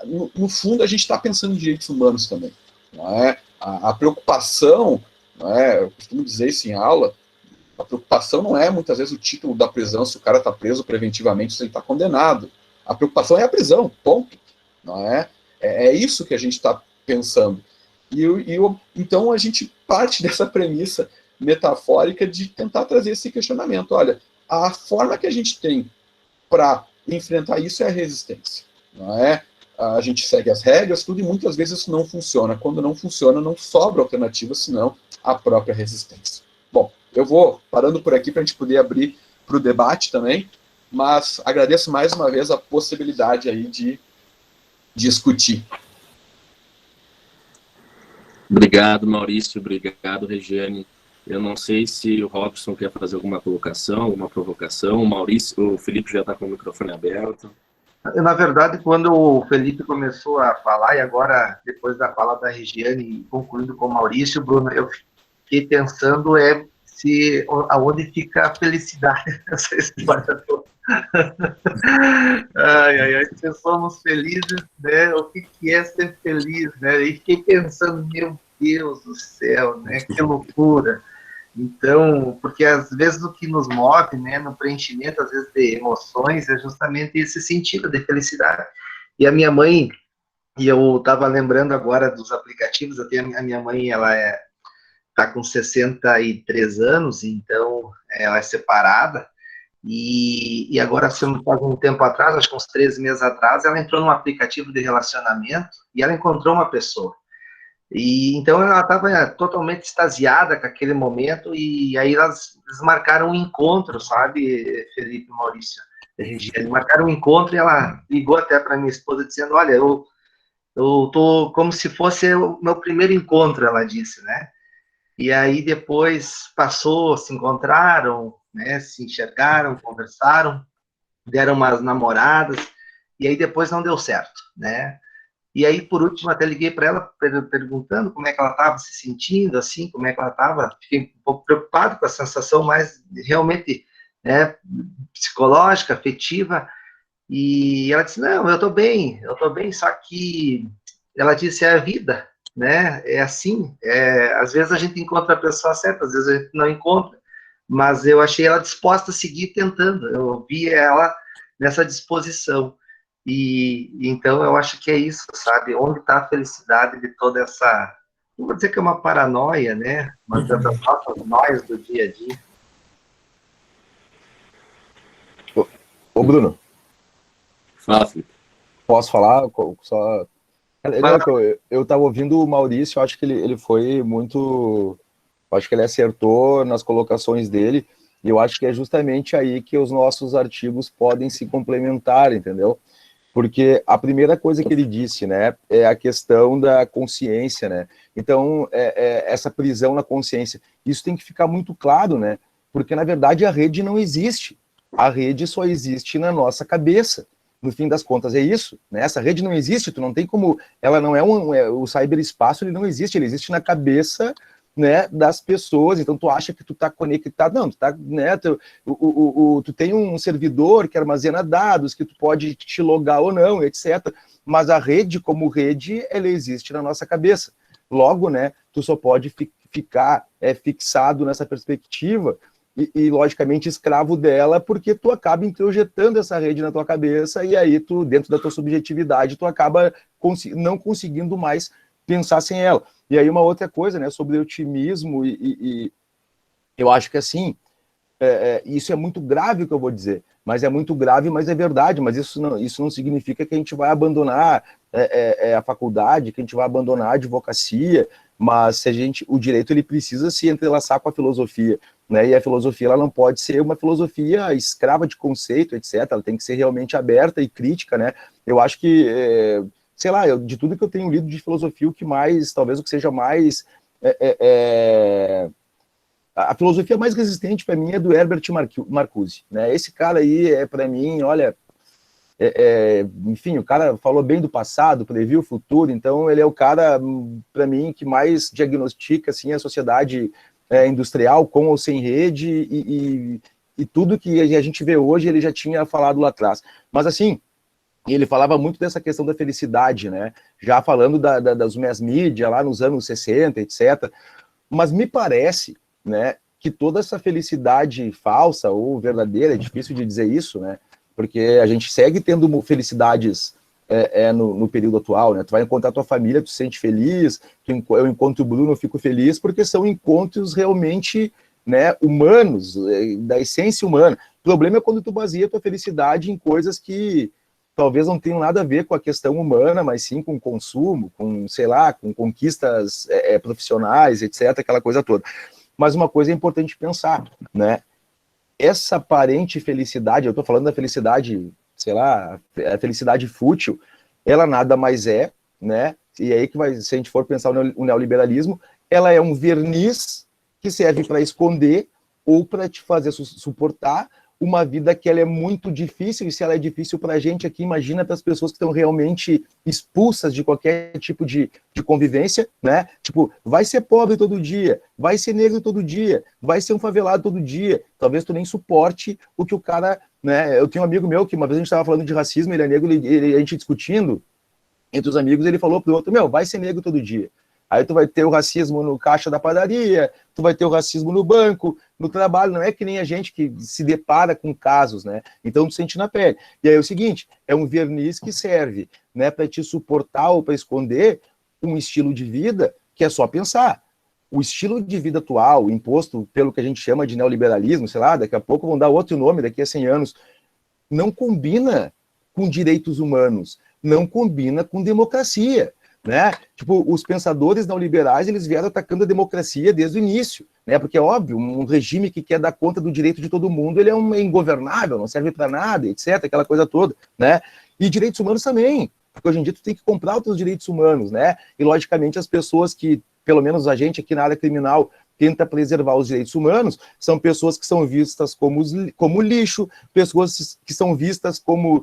no fundo a gente está pensando em direitos humanos também, não é? A preocupação não é? Eu costumo dizer isso em aula. A preocupação não é, muitas vezes, o título da prisão, se o cara está preso preventivamente, se ele está condenado. A preocupação é a prisão, ponto. Não é? É isso que a gente está pensando. Então, a gente parte dessa premissa metafórica de tentar trazer esse questionamento. Olha, a forma que a gente tem para enfrentar isso é a resistência. Não é? A gente segue as regras, tudo, e muitas vezes isso não funciona. Quando não funciona, não sobra alternativa, senão a própria resistência. Bom, eu vou parando por aqui para a gente poder abrir para o debate também, mas agradeço mais uma vez a possibilidade aí de discutir. Obrigado, Maurício. Obrigado, Regiane. Eu não sei se o Robson quer fazer alguma colocação, alguma provocação. O Felipe já está com o microfone aberto. Na verdade, quando o Felipe começou a falar, e agora, depois da fala da Regiane, concluindo com o Maurício, Bruno, eu fiquei pensando aonde fica a felicidade nessa história toda. Se somos felizes, né? O que é ser feliz, né? E fiquei pensando, meu Deus do céu, né? Que loucura. Então, porque às vezes o que nos move, né, no preenchimento, às vezes, de emoções, é justamente esse sentido de felicidade. E a minha mãe, e eu estava lembrando agora dos aplicativos, até a minha mãe, ela está com 63 anos, então ela é separada, e agora, faz um tempo atrás, acho que uns 13 meses atrás, ela entrou num aplicativo de relacionamento e ela encontrou uma pessoa. E então ela estava totalmente extasiada com aquele momento, e aí eles marcaram um encontro, sabe, Felipe, Maurício, eles marcaram um encontro, e ela ligou até para minha esposa dizendo, olha, eu tô como se fosse o meu primeiro encontro, ela disse, né? E aí depois passou, se encontraram, né, se enxergaram, conversaram, deram umas namoradas, e aí depois não deu certo, né? E aí, por último, até liguei para ela perguntando como é que ela estava se sentindo, assim, como é que ela estava. Fiquei um pouco preocupado com a sensação mais realmente, né, psicológica, afetiva. E ela disse, não, eu estou bem, só que ela disse, é a vida, né? É assim, às vezes a gente encontra a pessoa certa, às vezes a gente não encontra, mas eu achei ela disposta a seguir tentando, eu vi ela nessa disposição. E então eu acho que é isso, sabe? Onde está a felicidade de toda essa, não vou dizer que é uma paranoia, né? Mas das nossas noias do dia a dia. Ô, Bruno. Fala, Felipe. Posso falar? Só... Eu estava ouvindo o Maurício, eu acho que ele foi muito... Eu acho que ele acertou nas colocações dele, e eu acho que é justamente aí que os nossos artigos podem se complementar, entendeu? Porque a primeira coisa que ele disse, né, é a questão da consciência, né? Então, essa prisão na consciência, isso tem que ficar muito claro, né? Porque, na verdade, a rede não existe. A rede só existe na nossa cabeça. No fim das contas, é isso, né? Essa rede não existe, tu não tem como... Ela não o cyberespaço, ele não existe, ele existe na cabeça, né, das pessoas. Então tu acha que tu tá conectado, não, tu tá, né, tu tem um servidor que armazena dados, que tu pode te logar ou não, etc. Mas a rede, como rede, ela existe na nossa cabeça. Logo, né, tu só pode ficar fixado nessa perspectiva e, logicamente, escravo dela, porque tu acaba introjetando essa rede na tua cabeça, e aí tu, dentro da tua subjetividade, tu acaba não conseguindo mais pensar sem ela. E aí uma outra coisa, né, sobre otimismo, e eu acho que assim, isso é muito grave o que eu vou dizer, mas é muito grave, mas é verdade, mas isso não significa que a gente vai abandonar a faculdade, que a gente vai abandonar a advocacia, mas o direito ele precisa se entrelaçar com a filosofia, né, e a filosofia ela não pode ser uma filosofia escrava de conceito, etc., ela tem que ser realmente aberta e crítica, né, eu acho que sei lá, de tudo que eu tenho lido de filosofia, talvez o que seja mais... a filosofia mais resistente para mim é do Herbert Marcuse, né? Esse cara aí para mim, olha, enfim, o cara falou bem do passado, previu o futuro, então ele é o cara, para mim, que mais diagnostica assim, a sociedade industrial, com ou sem rede, e tudo que a gente vê hoje ele já tinha falado lá atrás. Mas assim, ele falava muito dessa questão da felicidade, né? Já falando das mass media lá nos anos 60, etc. Mas me parece, né, que toda essa felicidade falsa ou verdadeira, é difícil de dizer isso, né, porque a gente segue tendo felicidades no período atual, né? Tu vai encontrar tua família, tu se sente feliz, eu encontro o Bruno, eu fico feliz, porque são encontros realmente, né, humanos, da essência humana. O problema é quando tu baseia tua felicidade em coisas que talvez não tenham nada a ver com a questão humana, mas sim com consumo, com, sei lá, com conquistas profissionais, etc., aquela coisa toda. Mas uma coisa é importante pensar, né? Essa aparente felicidade, eu estou falando da felicidade, sei lá, a felicidade fútil, ela nada mais é, né? E aí que vai, se a gente for pensar o neoliberalismo, ela é um verniz que serve para esconder ou para te fazer suportar uma vida que ela é muito difícil, e se ela é difícil para a gente aqui, imagina para as pessoas que estão realmente expulsas de qualquer tipo de convivência, né? Tipo, vai ser pobre todo dia, vai ser negro todo dia, vai ser um favelado todo dia, talvez tu nem suporte o que o cara, né? Eu tenho um amigo meu que uma vez a gente estava falando de racismo, ele é negro, a gente discutindo entre os amigos, ele falou pro outro, vai ser negro todo dia. Aí tu vai ter o racismo no caixa da padaria, tu vai ter o racismo no banco, no trabalho, não é que nem a gente que se depara com casos, né? Então tu sente na pele. E aí é o seguinte, é um verniz que serve, né, para te suportar ou para esconder um estilo de vida que é só pensar. O estilo de vida atual, imposto pelo que a gente chama de neoliberalismo, sei lá, daqui a pouco vão dar outro nome, daqui a 100 anos, não combina com direitos humanos, não combina com democracia. Né? Tipo, os pensadores neoliberais, eles vieram atacando a democracia desde o início, né? Porque é óbvio, um regime que quer dar conta do direito de todo mundo, ele é ingovernável, não serve para nada, etc, aquela coisa toda, né? E direitos humanos também, porque hoje em dia tu tem que comprar os teus direitos humanos, né? E logicamente as pessoas que, pelo menos a gente aqui na área criminal, tenta preservar os direitos humanos, são pessoas que são vistas como lixo, pessoas que são vistas como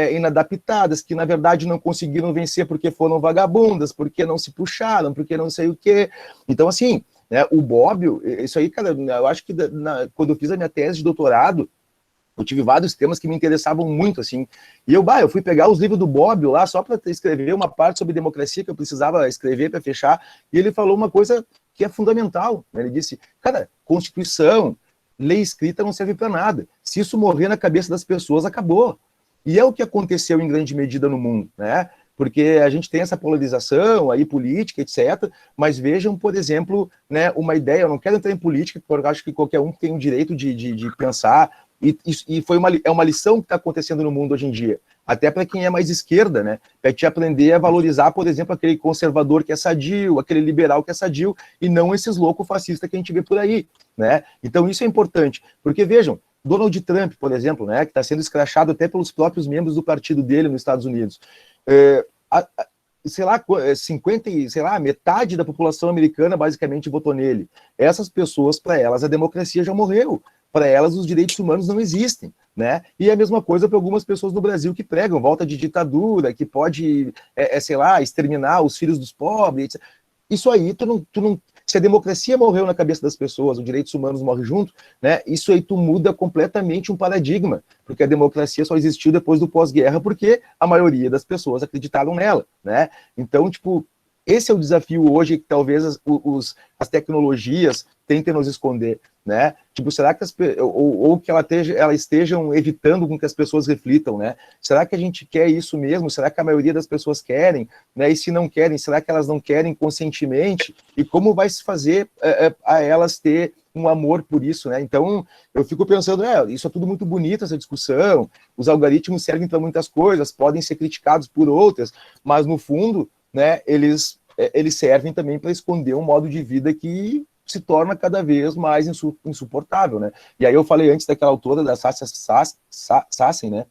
inadaptadas, que na verdade não conseguiram vencer porque foram vagabundas, porque não se puxaram, porque não sei o quê. Então, assim, né, o Bobbio, isso aí, cara, eu acho que quando eu fiz a minha tese de doutorado, eu tive vários temas que me interessavam muito, assim, e eu fui pegar os livros do Bobbio lá só para escrever uma parte sobre democracia que eu precisava escrever para fechar, e ele falou uma coisa que é fundamental, né? Ele disse, cara, Constituição, lei escrita não serve para nada, se isso morrer na cabeça das pessoas, acabou, e é o que aconteceu em grande medida no mundo, né? Porque a gente tem essa polarização aí política, etc., mas vejam, por exemplo, né, uma ideia, eu não quero entrar em política, porque eu acho que qualquer um tem o direito de pensar, e é uma lição que está acontecendo no mundo hoje em dia, até para quem é mais esquerda, né? Para te aprender a valorizar, por exemplo, aquele conservador que é sadio, aquele liberal que é sadio, e não esses loucos fascistas que a gente vê por aí, né? Então isso é importante, porque vejam, Donald Trump, por exemplo, né, que está sendo escrachado até pelos próprios membros do partido dele nos Estados Unidos, sei lá, 50, sei lá, metade da população americana basicamente votou nele. Essas pessoas, para elas, a democracia já morreu. Para elas, os direitos humanos não existem, né? E é a mesma coisa para algumas pessoas no Brasil que pregam volta de ditadura, que pode, sei lá, exterminar os filhos dos pobres, etc. Isso aí, se a democracia morreu na cabeça das pessoas, os direitos humanos morrem junto, né? Isso aí tu muda completamente um paradigma, porque a democracia só existiu depois do pós-guerra, porque a maioria das pessoas acreditaram nela, né? Então, tipo, esse é o desafio hoje que talvez as tecnologias tentem nos esconder, né? Tipo, será que ou que elas estejam evitando com que as pessoas reflitam, né? Será que a gente quer isso mesmo? Será que a maioria das pessoas querem? Né? E se não querem, será que elas não querem conscientemente? E como vai se fazer a elas ter um amor por isso, né? Então, eu fico pensando, isso é tudo muito bonito, essa discussão, os algoritmos servem para muitas coisas, podem ser criticados por outras, mas no fundo, né, eles servem também para esconder um modo de vida que se torna cada vez mais insuportável, né? E aí eu falei antes daquela autora da Sasha Sassen, né?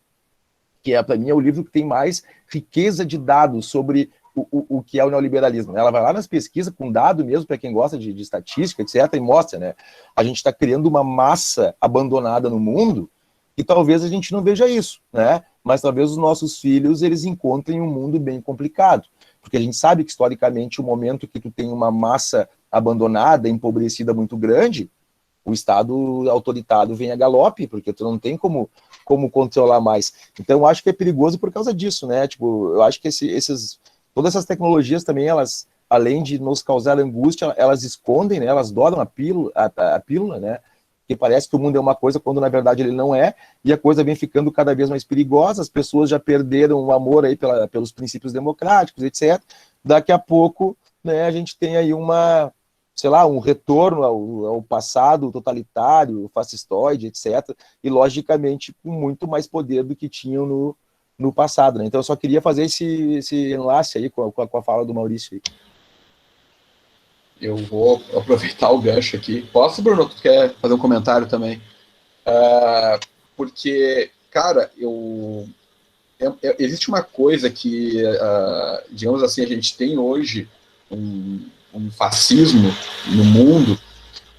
Que para mim é o livro que tem mais riqueza de dados sobre o que é o neoliberalismo. Ela vai lá nas pesquisas com dado mesmo, para quem gosta de estatística, etc., e mostra, né? A gente está criando uma massa abandonada no mundo e talvez a gente não veja isso, né? Mas talvez os nossos filhos, eles encontrem um mundo bem complicado. Porque a gente sabe que, historicamente, o momento que tu tem uma massa abandonada, empobrecida muito grande, o Estado autoritário vem a galope, porque tu não tem como controlar mais. Então, eu acho que é perigoso por causa disso, né? Tipo, eu acho que todas essas tecnologias também, elas além de nos causar angústia, elas escondem, né? Elas douram a pílula, né? Que parece que o mundo é uma coisa quando na verdade ele não é, e a coisa vem ficando cada vez mais perigosa, as pessoas já perderam o amor aí pelos princípios democráticos, etc. Daqui a pouco, né, a gente tem aí um retorno ao passado totalitário, fascistoide, etc., e logicamente com muito mais poder do que tinham no passado, né? Então eu só queria fazer esse enlace aí com a fala do Maurício aí. Eu vou aproveitar o gancho aqui. Posso, Bruno? Tu quer fazer um comentário também? Porque, cara, existe uma coisa que, digamos assim, a gente tem hoje um fascismo no mundo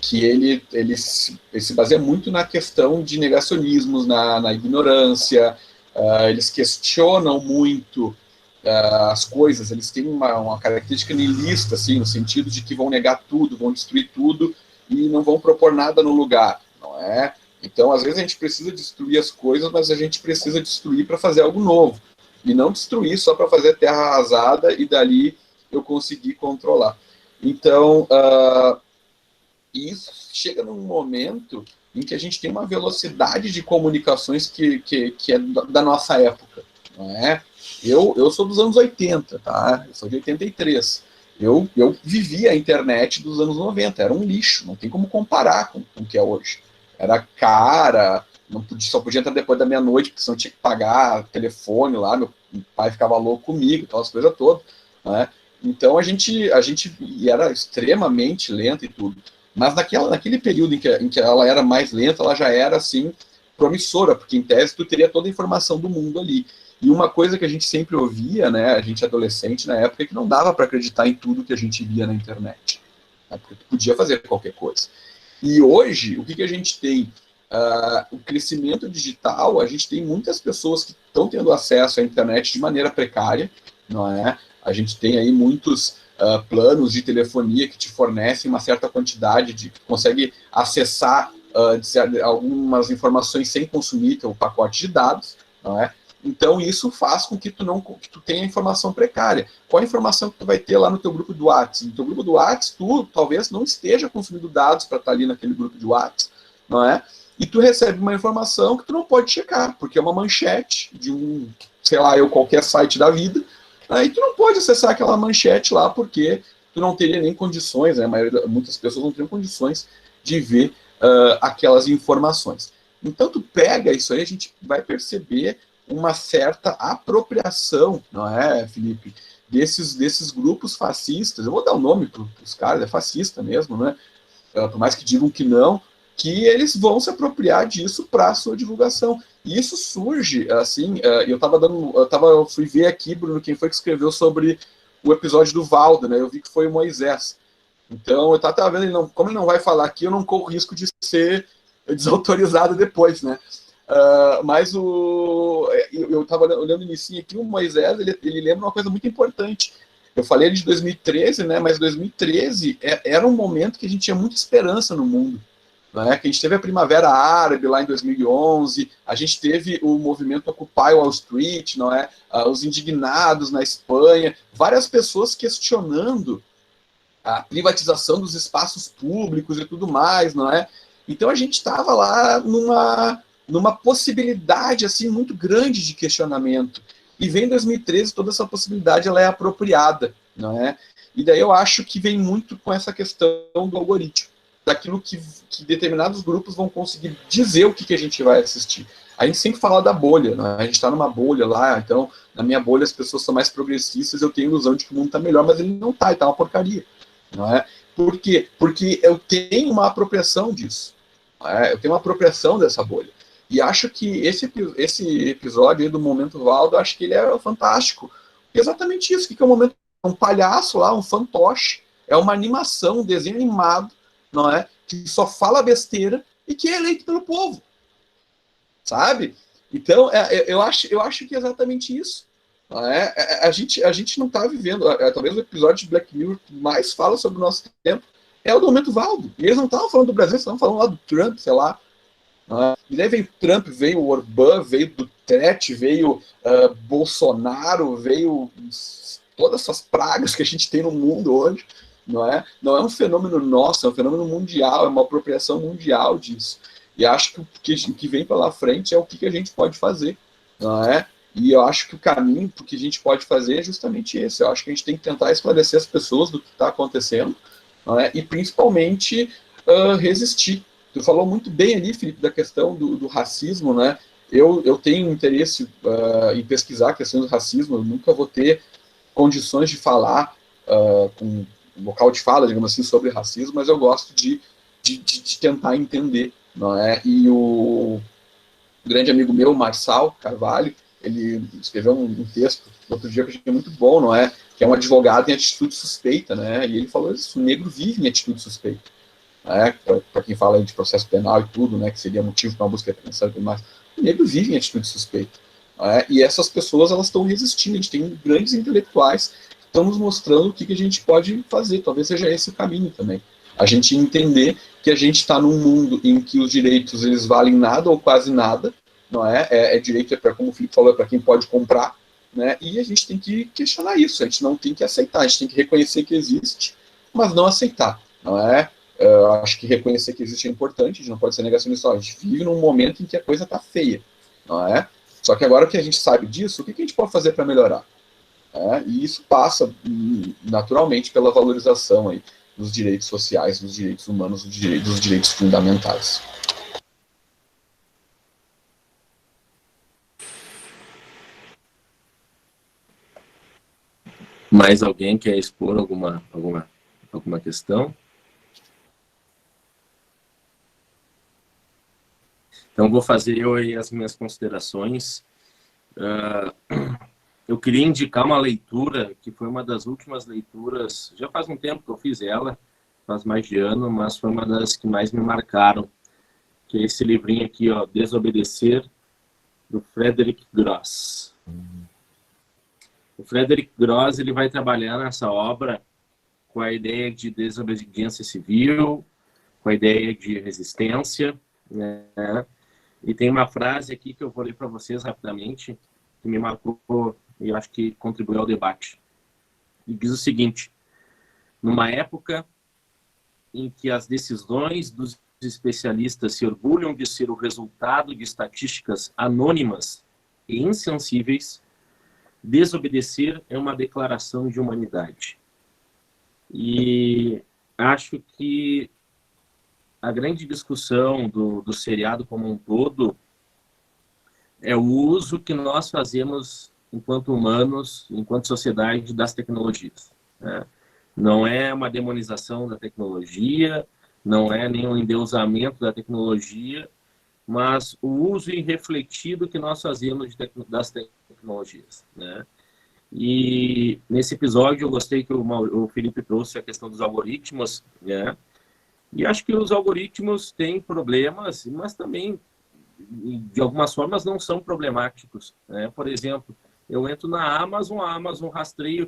que ele se baseia muito na questão de negacionismos, na ignorância, eles questionam muito as coisas, eles têm uma característica niilista, assim, no sentido de que vão negar tudo, vão destruir tudo e não vão propor nada no lugar, não é? Então, às vezes a gente precisa destruir as coisas, mas a gente precisa destruir para fazer algo novo, e não destruir só para fazer terra arrasada e dali eu conseguir controlar. Então, isso chega num momento em que a gente tem uma velocidade de comunicações que é da nossa época, não é? Eu sou dos anos 80, tá? Eu sou de 83. Eu vivi a internet dos anos 90, era um lixo, não tem como comparar com o que é hoje. Era cara, só podia entrar depois da meia-noite, porque senão tinha que pagar telefone lá, meu pai ficava louco comigo, aquelas coisas todas, né? Então a gente era extremamente lenta e tudo. Mas naquele período em que ela era mais lenta, ela já era, assim, promissora, porque em tese tu teria toda a informação do mundo ali. E uma coisa que a gente sempre ouvia, né, a gente adolescente na época, é que não dava para acreditar em tudo que a gente via na internet, né, porque tu podia fazer qualquer coisa. E hoje, o que a gente tem? O crescimento digital, a gente tem muitas pessoas que estão tendo acesso à internet de maneira precária, não é? A gente tem aí muitos planos de telefonia que te fornecem uma certa quantidade que tu consegue acessar algumas informações sem consumir teu pacote de dados, não é? Então isso faz com que tu tenha informação precária. Qual a informação que tu vai ter lá no teu grupo do WhatsApp? No teu grupo do WhatsApp, tu talvez não esteja consumindo dados para estar ali naquele grupo de WhatsApp, não é? E tu recebe uma informação que tu não pode checar, porque é uma manchete de qualquer site da vida, aí tu não pode acessar aquela manchete lá, porque tu não teria nem condições, né? Muitas pessoas não teriam condições de ver aquelas informações. Então tu pega isso aí, a gente vai perceber uma certa apropriação, não é, Felipe, desses grupos fascistas. Eu vou dar o nome para os caras, é fascista mesmo, né? Por mais que digam que não, que eles vão se apropriar disso para a sua divulgação. E isso surge, assim, eu fui ver aqui, Bruno, quem foi que escreveu sobre o episódio do Valdo, né? Eu vi que foi o Moisés. Então, eu estava vendo, como ele não vai falar aqui, eu não corro risco de ser desautorizado depois, né? Mas eu estava olhando nisso aqui, o Moisés, ele lembra uma coisa muito importante. Eu falei de 2013, né? Mas 2013 era um momento que a gente tinha muita esperança no mundo. Né, que a gente teve a Primavera Árabe lá em 2011, a gente teve o movimento Occupy Wall Street, não é? Os indignados na Espanha, várias pessoas questionando a privatização dos espaços públicos e tudo mais, não é? Então a gente estava lá numa possibilidade assim muito grande de questionamento. E vem 2013, toda essa possibilidade ela é apropriada, não é? E daí eu acho que vem muito com essa questão do algoritmo, daquilo que determinados grupos vão conseguir dizer o que a gente vai assistir. A gente sempre fala da bolha, né? A gente está numa bolha lá, então, na minha bolha as pessoas são mais progressistas, eu tenho a ilusão de que o mundo está melhor, mas ele não está, ele está uma porcaria. Não é? Por quê? Porque eu tenho uma apropriação disso. Não é? Eu tenho uma apropriação dessa bolha. E acho que esse episódio aí do Momento Valdo, acho que ele é fantástico. E exatamente isso, que é um momento, um palhaço lá, um fantoche, é uma animação, um desenho animado, não é? Que só fala besteira e que é eleito pelo povo, sabe? Então, eu acho que é exatamente isso. Não é? A gente não está vivendo, talvez o episódio de Black Mirror que mais fala sobre o nosso tempo é o do Momento Valdo. E eles não estavam falando do Brasil, eles estavam falando lá do Trump, sei lá. E daí veio Trump, veio o Orbán, veio Duterte, veio Bolsonaro, veio todas essas pragas que a gente tem no mundo hoje, não é um fenômeno nosso, é um fenômeno mundial, é uma apropriação mundial disso. E acho que o que vem pela frente é o que a gente pode fazer, não é? E eu acho que o caminho que a gente pode fazer é justamente esse. Eu acho que a gente tem que tentar esclarecer as pessoas do que está acontecendo, não é? E principalmente resistir. Tu falou muito bem ali, Felipe, da questão do racismo, né? Eu tenho interesse em pesquisar a questão do racismo, eu nunca vou ter condições de falar com um local de fala, digamos assim, sobre racismo, mas eu gosto de tentar entender, não é? E o grande amigo meu, Marçal Carvalho, ele escreveu um texto outro dia que eu achei muito bom, não é? Que é um advogado em atitude suspeita, né? E ele falou isso: o negro vive em atitude suspeita. Para quem fala de processo penal e tudo, né? Que seria motivo para uma busca de atenção e tudo mais. O negro vive em atitude suspeita. E essas pessoas, elas estão resistindo. A gente tem grandes intelectuais que estão nos mostrando o que a gente pode fazer. Talvez seja esse o caminho também. A gente entender que a gente está num mundo em que os direitos eles valem nada ou quase nada, não é? Direito é para, como o Felipe falou, é para quem pode comprar, né? E a gente tem que questionar isso. A gente não tem que aceitar. A gente tem que reconhecer que existe, mas não aceitar, não é? Acho que reconhecer que existe é importante. A gente não pode ser negacionista. A gente vive num momento em que a coisa está feia, não é? Só que agora que a gente sabe disso, o que a gente pode fazer para melhorar? E isso passa naturalmente pela valorização aí dos direitos sociais, dos direitos humanos, dos direitos fundamentais. Mais alguém quer expor alguma questão? Então, vou fazer eu aí as minhas considerações. Eu queria indicar uma leitura, que foi uma das últimas leituras, já faz um tempo que eu fiz ela, faz mais de ano, mas foi uma das que mais me marcaram, que é esse livrinho aqui, ó, Desobedecer, do Frederick Gross. O Frederick Gross, ele vai trabalhar nessa obra com a ideia de desobediência civil, com a ideia de resistência, né? E tem uma frase aqui que eu vou ler para vocês rapidamente, que me marcou e eu acho que contribuiu ao debate. E diz o seguinte: numa época em que as decisões dos especialistas se orgulham de ser o resultado de estatísticas anônimas e insensíveis, desobedecer é uma declaração de humanidade. E acho que a grande discussão do seriado como um todo é o uso que nós fazemos enquanto humanos, enquanto sociedade, das tecnologias, né? Não é uma demonização da tecnologia, não é nenhum endeusamento da tecnologia, mas o uso irrefletido que nós fazemos das tecnologias, né? E nesse episódio eu gostei que o Felipe trouxe a questão dos algoritmos, né? E acho que os algoritmos têm problemas, mas também, de algumas formas, não são problemáticos, né? Por exemplo, eu entro na Amazon, a Amazon rastreia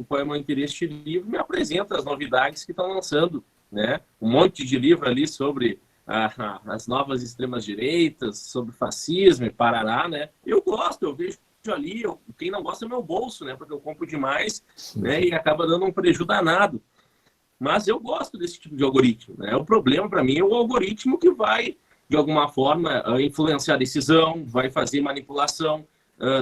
qual é o meu interesse de livro, me apresenta as novidades que estão lançando, né? Um monte de livro ali sobre as novas extremas-direitas, sobre fascismo e parará, né? Eu gosto, eu vejo ali, quem não gosta é meu bolso, né? Porque eu compro demais, né? E acaba dando um prejuízo danado. Mas eu gosto desse tipo de algoritmo, né? O problema para mim é o algoritmo que vai, de alguma forma, influenciar a decisão, vai fazer manipulação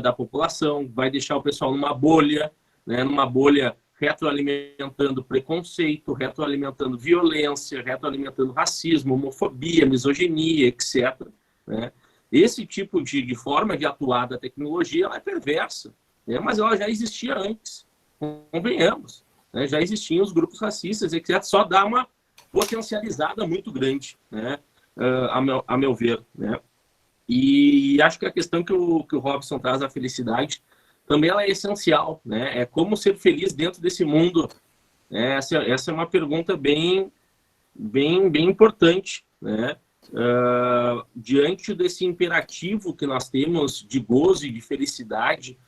da população, vai deixar o pessoal numa bolha, né? Numa bolha retroalimentando preconceito, retroalimentando violência, retroalimentando racismo, homofobia, misoginia, etc., né? Esse tipo de forma de atuar da tecnologia ela é perversa, né? Mas ela já existia antes, convenhamos. Né, já existiam os grupos racistas, etc. Só dá uma potencializada muito grande, né, a meu ver, né? E acho que a questão que o Robson traz da felicidade também ela é essencial, né? É como ser feliz dentro desse mundo. Essa é uma pergunta bem importante, né? Diante desse imperativo que nós temos de gozo e de felicidade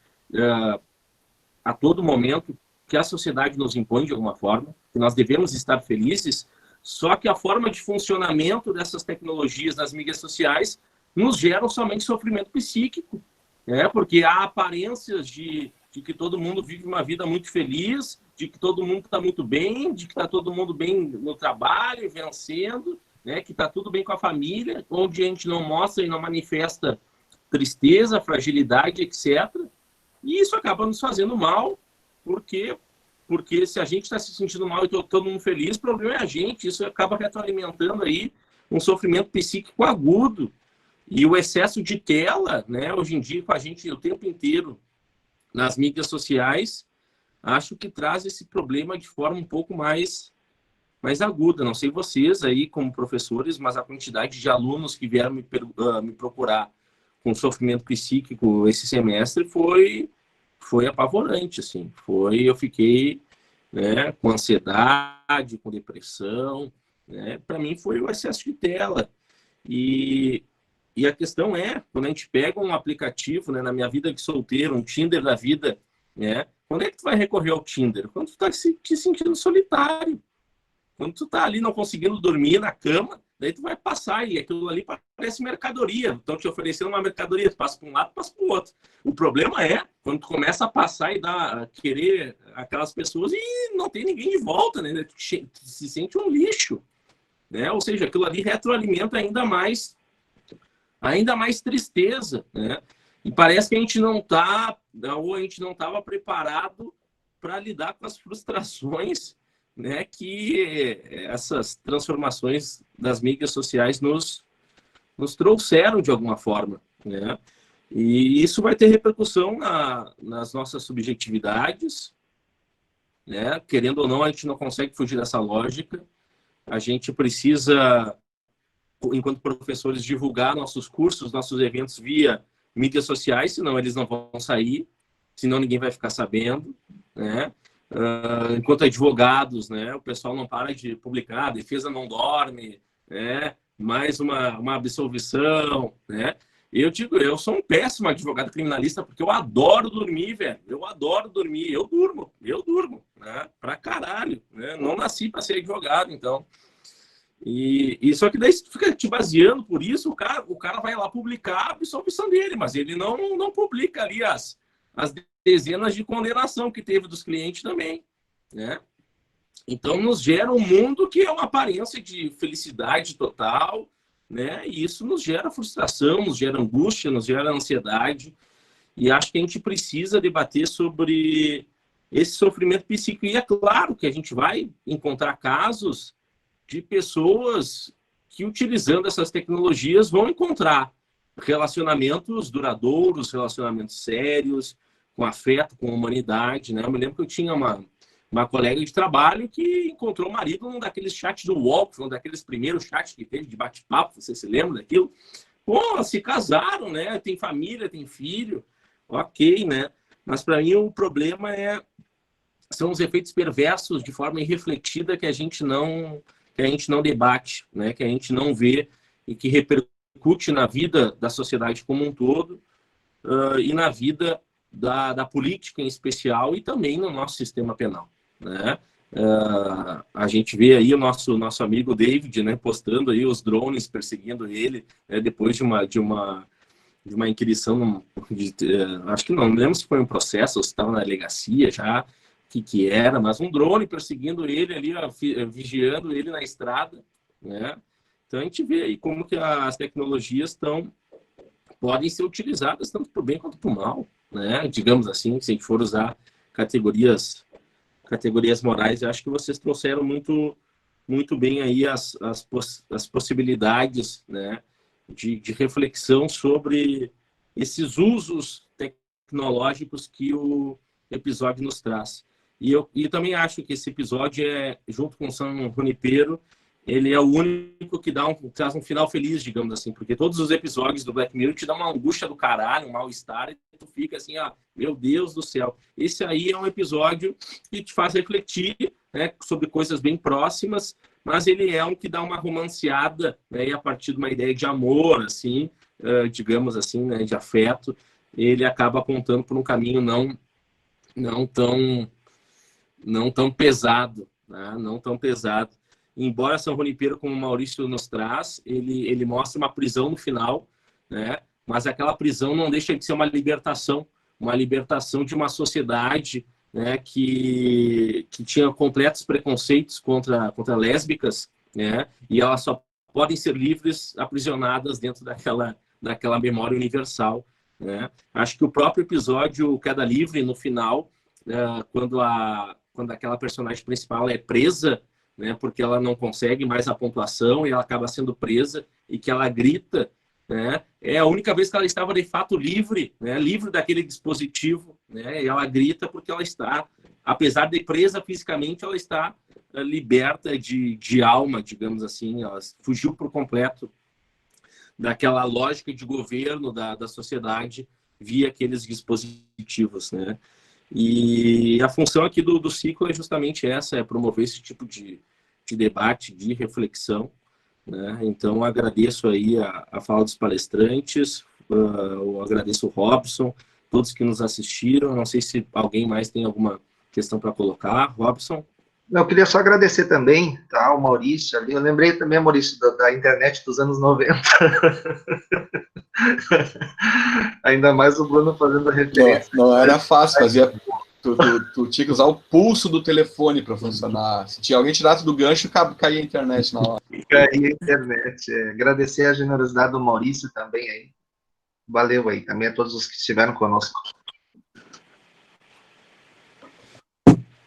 a todo momento, que a sociedade nos impõe de alguma forma, que nós devemos estar felizes, só que a forma de funcionamento dessas tecnologias nas mídias sociais nos geram somente sofrimento psíquico, né? Porque há aparências de de que todo mundo vive uma vida muito feliz, de que todo mundo está muito bem, de que está todo mundo bem no trabalho, vencendo, né? Que está tudo bem com a família, onde a gente não mostra e não manifesta tristeza, fragilidade, etc. E isso acaba nos fazendo mal, porque se a gente está se sentindo mal e todo mundo feliz, o problema é a gente. Isso acaba retroalimentando aí um sofrimento psíquico agudo. E o excesso de tela, né, hoje em dia, com a gente o tempo inteiro nas mídias sociais, acho que traz esse problema de forma um pouco mais aguda. Não sei vocês aí como professores, mas a quantidade de alunos que vieram me procurar com sofrimento psíquico esse semestre foi apavorante, assim. Eu fiquei, né, com ansiedade, com depressão, né? Para mim foi o excesso de tela. E a questão é, quando a gente pega um aplicativo, né, na minha vida de solteiro, um Tinder da vida, né? Quando é que tu vai recorrer ao Tinder? Quando tu tá te sentindo solitário. Quando tu tá ali não conseguindo dormir na cama, daí tu vai passar e aquilo ali parece mercadoria. Estão te oferecendo uma mercadoria, tu passa para um lado, passa para o outro. O problema é quando tu começa a passar e querer aquelas pessoas e não tem ninguém de volta, né? Tu se sente um lixo, né? Ou seja, aquilo ali retroalimenta ainda mais tristeza, né? E parece que a gente não estava preparado para lidar com as frustrações, né, que essas transformações das mídias sociais nos trouxeram de alguma forma, né? E isso vai ter repercussão nas nossas subjetividades, né? Querendo ou não, a gente não consegue fugir dessa lógica. A gente precisa, enquanto professores, divulgar nossos cursos, nossos eventos via mídias sociais, senão eles não vão sair, senão ninguém vai ficar sabendo, né? Enquanto advogados, né, o pessoal não para de publicar, a defesa não dorme, né, mais uma absolvição, né? Eu sou um péssimo advogado criminalista porque eu adoro dormir, velho. Eu adoro dormir, eu durmo, né? Pra caralho, né? Não nasci para ser advogado, então. E só que daí se tu fica te baseando por isso, o cara vai lá publicar a absolvição dele, mas ele não publica ali as dezenas de condenação que teve dos clientes também, né? Então nos gera um mundo que é uma aparência de felicidade total, né? E isso nos gera frustração, nos gera angústia, nos gera ansiedade. E acho que a gente precisa debater sobre esse sofrimento psíquico. E é claro que a gente vai encontrar casos de pessoas que, utilizando essas tecnologias, vão encontrar relacionamentos duradouros, relacionamentos sérios, com afeto, com humanidade, né? Eu me lembro que eu tinha uma colega de trabalho que encontrou o marido num daqueles chats do Walk, um daqueles primeiros chats que teve de bate-papo, você se lembra daquilo? Pô, se casaram, né? Tem família, tem filho, ok, né? Mas para mim o problema são os efeitos perversos de forma irrefletida que a gente não debate, né? Que a gente não vê e que repercute na vida da sociedade como um todo e na vida da política em especial e também no nosso sistema penal, né? A gente vê aí o nosso amigo David, né, postando aí os drones perseguindo ele, né, depois de uma inquirição, acho que não lembro se foi um processo ou se estava na delegacia já, que era, mas um drone perseguindo ele ali, vigiando ele na estrada, né? Então a gente vê aí como que as tecnologias podem ser utilizadas tanto para o bem quanto para o mal, né? Digamos assim, se a gente for usar categorias morais, eu acho que vocês trouxeram muito bem aí as possibilidades, né, de reflexão sobre esses usos tecnológicos que o episódio nos traz. E eu também acho que esse episódio junto com o San Junipero, ele é o único que traz um final feliz, digamos assim, porque todos os episódios do Black Mirror te dão uma angústia do caralho, um mal-estar, e tu fica assim, meu Deus do céu. Esse aí é um episódio que te faz refletir, né, sobre coisas bem próximas, mas ele é um que dá uma romanceada, né, e a partir de uma ideia de amor, assim, digamos assim, né, de afeto, ele acaba apontando por um caminho não tão pesado, né, não tão pesado. Embora San Junipero, como o Maurício nos traz, ele mostra uma prisão no final, né? Mas aquela prisão não deixa de ser uma libertação, uma libertação de uma sociedade, né, que tinha completos preconceitos contra lésbicas, né, e elas só podem ser livres aprisionadas dentro daquela memória universal, né. Acho que o próprio episódio Queda Livre, no final, quando aquela personagem principal é presa, né, porque ela não consegue mais a pontuação e ela acaba sendo presa, e que ela grita, né, é a única vez que ela estava de fato livre, né, livre daquele dispositivo, né, e ela grita porque ela está, apesar de presa fisicamente, ela está liberta de alma, digamos assim. Ela fugiu por completo daquela lógica de governo da sociedade via aqueles dispositivos, né. E a função aqui do ciclo é justamente essa, é promover esse tipo de debate, de reflexão, né? Então, agradeço aí a fala dos palestrantes, eu agradeço o Robson, todos que nos assistiram. Não sei se alguém mais tem alguma questão para colocar. Robson? Não, eu queria só agradecer também, tá, o Maurício ali. Eu lembrei também, Maurício, da internet dos anos 90. Ainda mais o Bruno fazendo a referência. Não era fácil, fazia... Tu tinha que usar o pulso do telefone para funcionar. Se tinha alguém tirasse do gancho, caía a internet na hora. Caía a internet. Agradecer a generosidade do Maurício também aí. Valeu aí, também a todos os que estiveram conosco.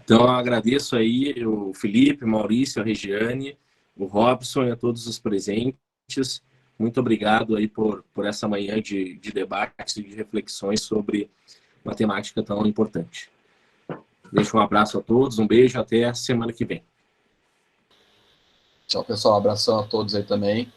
Então, eu agradeço aí o Felipe, o Maurício, a Regiane, o Robson e a todos os presentes. Muito obrigado aí por essa manhã de debates e de reflexões sobre uma temática tão importante. Deixo um abraço a todos, um beijo, até a semana que vem. Tchau, pessoal. Um abração a todos aí também.